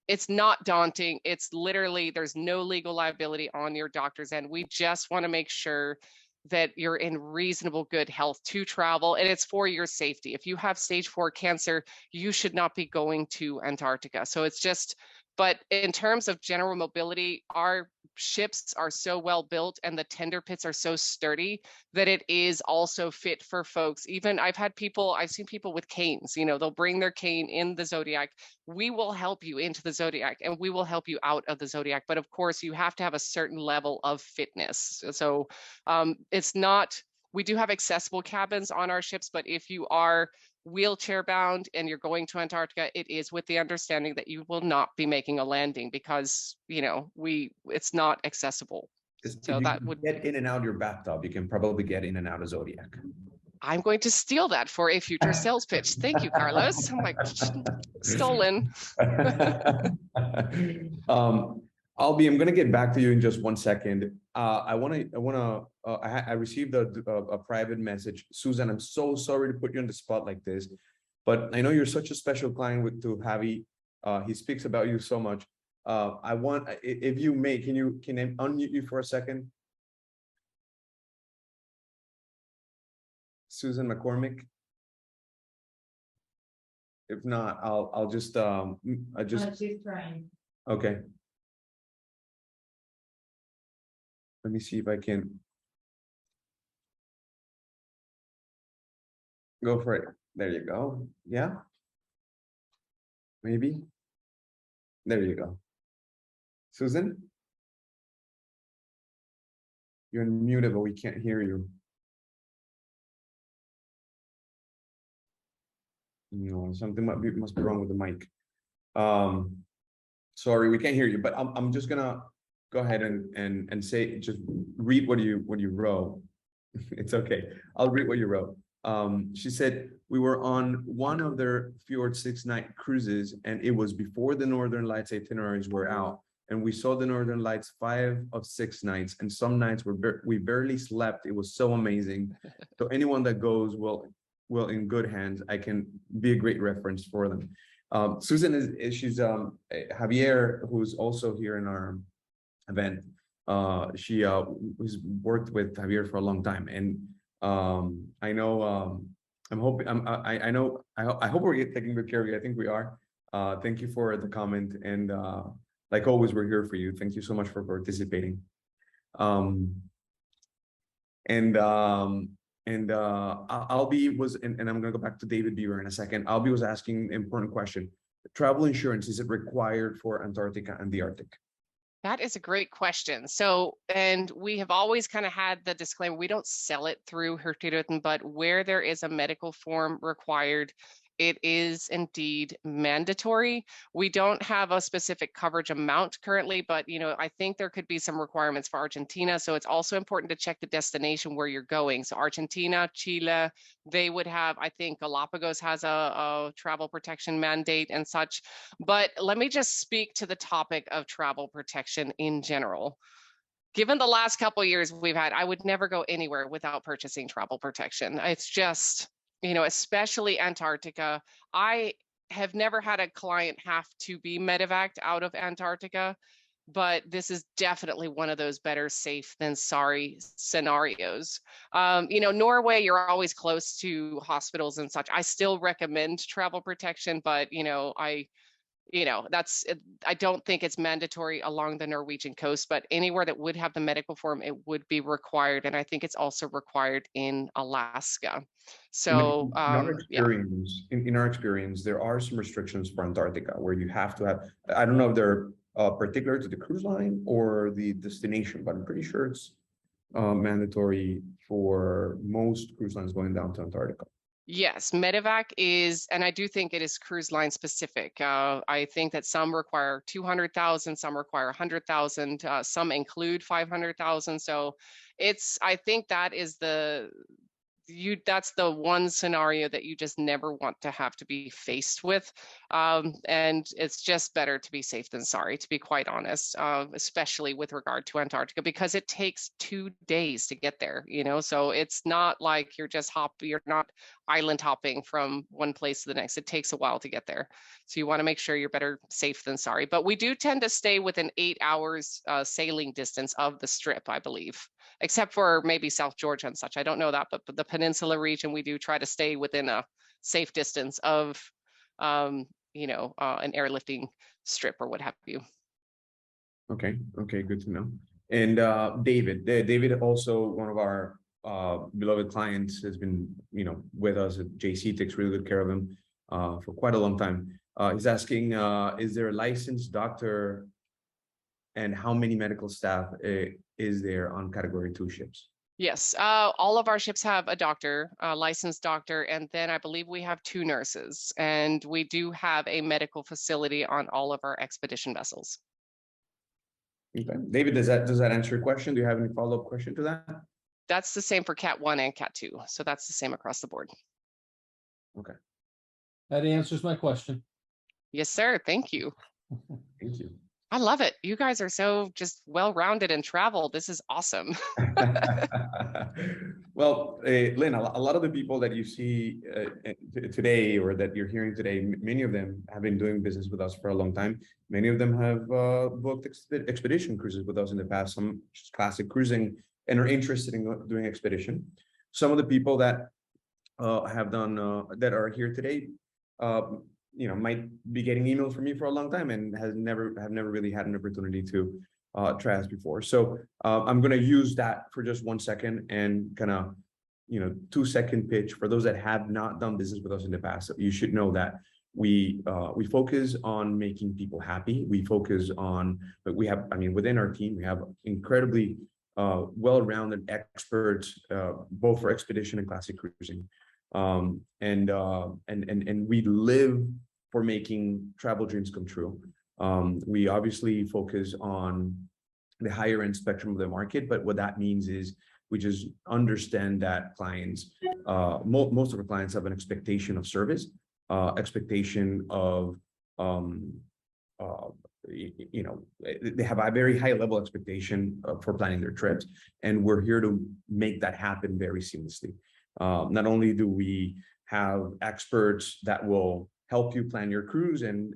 It's not daunting. It's literally, there's no legal liability on your doctor's end. We just want to make sure that you're in reasonable good health to travel, and it's for your safety. If you have stage 4 cancer, you should not be going to Antarctica. So it's just, but in terms of general mobility, our ships are so well built and the tender pits are so sturdy that it is also fit for folks. Even I've seen people with canes, you know, they'll bring their cane in the Zodiac. We will help you into the Zodiac and we will help you out of the Zodiac. But of course, you have to have a certain level of fitness. So it's not, we do have accessible cabins on our ships, but if you are wheelchair bound and you're going to Antarctica, it is with the understanding that you will not be making a landing because, you know, it's not accessible. So that would get in and out of your bathtub. You can probably get in and out of Zodiac. I'm going to steal that for a future sales pitch. Thank you, Carlos. I'm like, stolen. I'm going to get back to you in just 1 second. I received a private message. Susan, I'm so sorry to put you on the spot like this, but I know you're such a special client to Javi. He speaks about you so much. If you may, can I unmute you for a second? Susan McCormick. If not, I'll just She's trying. Okay. Let me see if I can go for it. There you go. Yeah. Maybe. There you go. Susan? You're muted, but we can't hear you. No, something must be wrong with the mic. Sorry, we can't hear you, but I'm just gonna go ahead and say, just read what you wrote. It's okay. I'll read what you wrote. She said, we were on one of their Fjord 6-night cruises, and it was before the Northern Lights itineraries were out. And we saw the Northern Lights 5 of 6 nights, and some nights we barely slept. It was so amazing. So anyone that goes will in good hands. I can be a great reference for them. Susan she's Javier, who's also here in our event. She has worked with Javier for a long time, and I know I'm hoping I hope we're taking good care of you. I think we are. Thank you for the comment, and like always, we're here for you. Thank you so much for participating. I'll be and I'm gonna go back to David Beaver in a second. Albie was asking an important question. Travel insurance, is it required for Antarctica and the Arctic? That is a great question. So, and we have always kind of had the disclaimer, we don't sell it through Hurtigruten, but where there is a medical form required, it is indeed mandatory. We don't have a specific coverage amount currently, but I think there could be some requirements for Argentina. So it's also important to check the destination where you're going. So Argentina, Chile, they would have, I think Galapagos has a travel protection mandate and such. But let me just speak to the topic of travel protection in general. Given the last couple of years we've had, I would never go anywhere without purchasing travel protection. It's just, especially Antarctica. I have never had a client have to be medevaced out of Antarctica, but this is definitely one of those better safe than sorry scenarios. Norway, you're always close to hospitals and such. I still recommend travel protection, but I don't think it's mandatory along the Norwegian coast, but anywhere that would have the medical form, it would be required. And I think it's also required in Alaska. So in our experience, there are some restrictions for Antarctica where you have to have, I don't know if they're particular to the cruise line or the destination, but I'm pretty sure it's mandatory for most cruise lines going down to Antarctica. Yes, medevac is, and I do think it is cruise line specific. I think that some require 200,000, some require 100,000, some include 500,000. So I think that is that's the one scenario that you just never want to have to be faced with. And it's just better to be safe than sorry, to be quite honest, especially with regard to Antarctica, because it takes 2 days to get there, so it's not like you're not island hopping from one place to the next. It takes a while to get there. So you want to make sure you're better safe than sorry. But we do tend to stay within 8 hours sailing distance of the strip, I believe, except for maybe South Georgia and such. I don't know that, but the peninsula region, we do try to stay within a safe distance of, an airlifting strip or what have you. Okay, good to know. And David also, one of our beloved clients, has been, with us at JC, takes really good care of him for quite a long time. He's asking, is there a licensed doctor and how many medical staff is there on Category 2 ships? Yes, all of our ships have a doctor, a licensed doctor, and then I believe we have 2 nurses, and we do have a medical facility on all of our expedition vessels. Okay, David, does that answer your question? Do you have any follow-up question to that? That's the same for Cat 1 and Cat 2, so that's the same across the board. Okay. That answers my question. Yes, sir. Thank you. Thank you. I love it. You guys are so just well-rounded in travel. This is awesome. Well, Lynn, a lot of the people that you see today or that you're hearing today, many of them have been doing business with us for a long time. Many of them have booked expedition cruises with us in the past, some just classic cruising, and are interested in doing expedition. Some of the people that have done that are here today might be getting emails from me for a long time and have never really had an opportunity to try us before. So I'm going to use that for just 1 second and kind of 2-second pitch for those that have not done business with us in the past. You should know that we focus on making people happy. We focus on, but we have, within our team, we have incredibly well-rounded experts, both for expedition and classic cruising. And we live for making travel dreams come true. We obviously focus on the higher end spectrum of the market, but what that means is we just understand that clients, most of our clients have an expectation of service, expectation of, they have a very high level expectation for planning their trips, and we're here to make that happen very seamlessly. Not only do we have experts that will help you plan your cruise and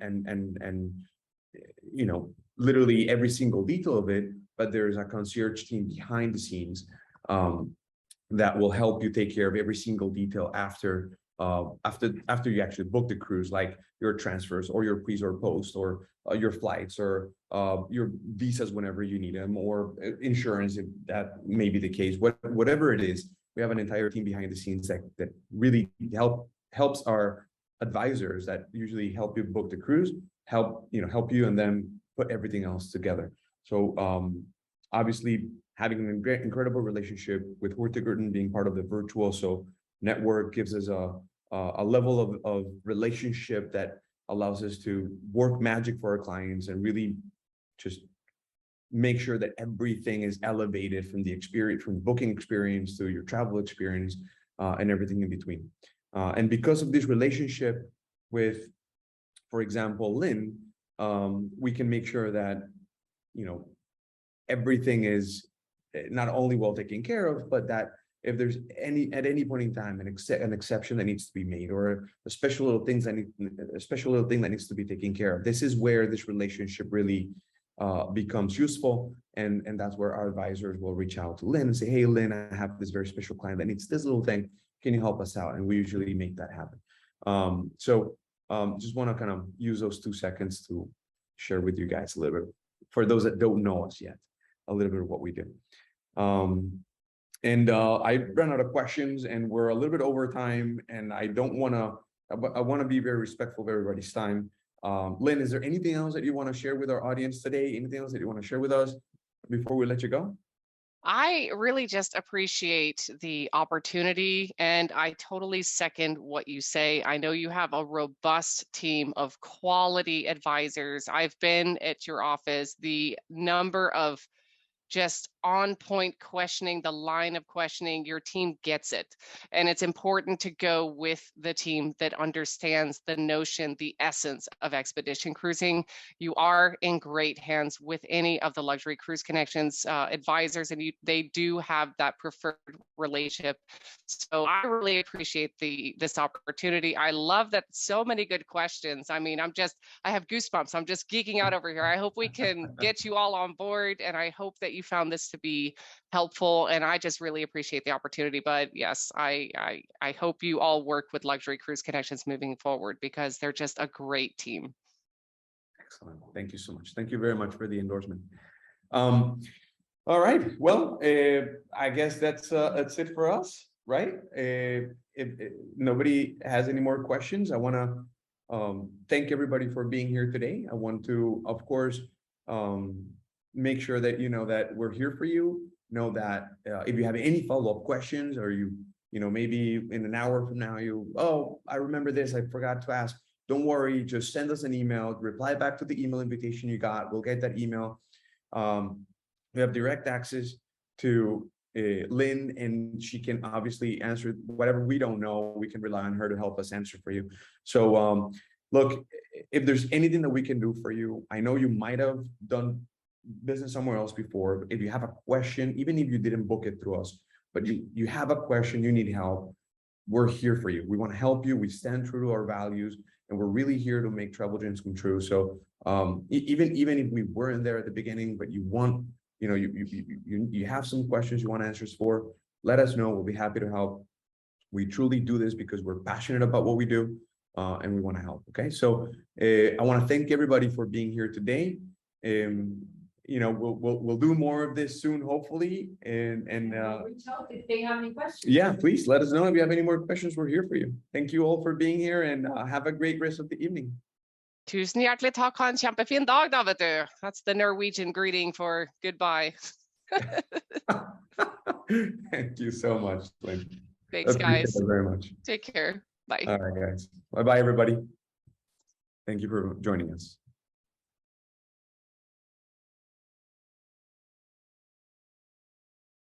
literally every single detail of it, but there's a concierge team behind the scenes that will help you take care of every single detail after you actually book the cruise, like your transfers or your pre or post, or your flights, or your visas whenever you need them, or insurance if that may be the case. Whatever it is, we have an entire team behind the scenes that really helps our advisors that usually help you book the cruise, help you and them put everything else together. So obviously having an incredible relationship with Hurtigruten, being part of the Virtuoso network, gives us a level of relationship that allows us to work magic for our clients and really just make sure that everything is elevated from the experience, from booking experience to your travel experience, and everything in between. And because of this relationship with, for example, Lynn, we can make sure that everything is not only well taken care of, but that if there's at any point in time an exception that needs to be made, or a special little thing that needs to be taken care of, this is where this relationship really becomes useful, and that's where our advisors will reach out to Lynn and say, hey Lynn, I have this very special client that needs this little thing, can you help us out? And we usually make that happen. Just want to kind of use those 2 seconds to share with you guys a little bit, for those that don't know us yet, a little bit of what we do. I ran out of questions and we're a little bit over time, and I want to be very respectful of everybody's time. Lynn, is there anything else that you want to share with our audience today? Anything else that you want to share with us before we let you go? I really just appreciate the opportunity, and I totally second what you say. I know you have a robust team of quality advisors. I've been at your office. The number of just on point questioning, the line of questioning, your team gets it. And it's important to go with the team that understands the notion, the essence of expedition cruising. You are in great hands with any of the Luxury Cruise Connections advisors, and they do have that preferred relationship. So I really appreciate this opportunity. I love that so many good questions. I have goosebumps. I'm just geeking out over here. I hope we can get you all on board, and I hope that you found this to be helpful, and I just really appreciate the opportunity. But yes, I hope you all work with Luxury Cruise Connections moving forward, because they're just a great team. Excellent. Thank you so much. Thank you very much for the endorsement. All right. Well, I guess that's it for us, right? If nobody has any more questions, I want to thank everybody for being here today. I want to, of course, make sure that you know that we're here for you. Know that if you have any follow-up questions, or maybe in an hour from now I remember this, I forgot to ask, don't worry, just send us an email, reply back to the email invitation you got. We'll get that email. We have direct access to Lynn, and she can obviously answer whatever we don't know. We can rely on her to help us answer for you. So look, if there's anything that we can do for you, I know you might have done business somewhere else before. If you have a question, even if you didn't book it through us, but you have a question, you need help, we're here for you. We want to help you. We stand true to our values, and we're really here to make travel dreams come true. So even if we weren't there at the beginning, but you want, you have some questions you want answers for, let us know. We'll be happy to help. We truly do this because we're passionate about what we do. and we want to help. Okay, so I want to thank everybody for being here today. You know, we'll do more of this soon, hopefully, and Reach out if they have any questions. yeah, please let us know if you have any more questions. We're here for you. Thank you all for being here, and have a great rest of the evening. Tusen hjertelig takk. Ha en kjempefin dag da, vet du. That's the Norwegian greeting for goodbye. Thank you so much, Lynn. Thanks, Appreciate guys. it very much. Take care. Bye. All right, guys. Bye-bye, everybody. Thank you for joining us.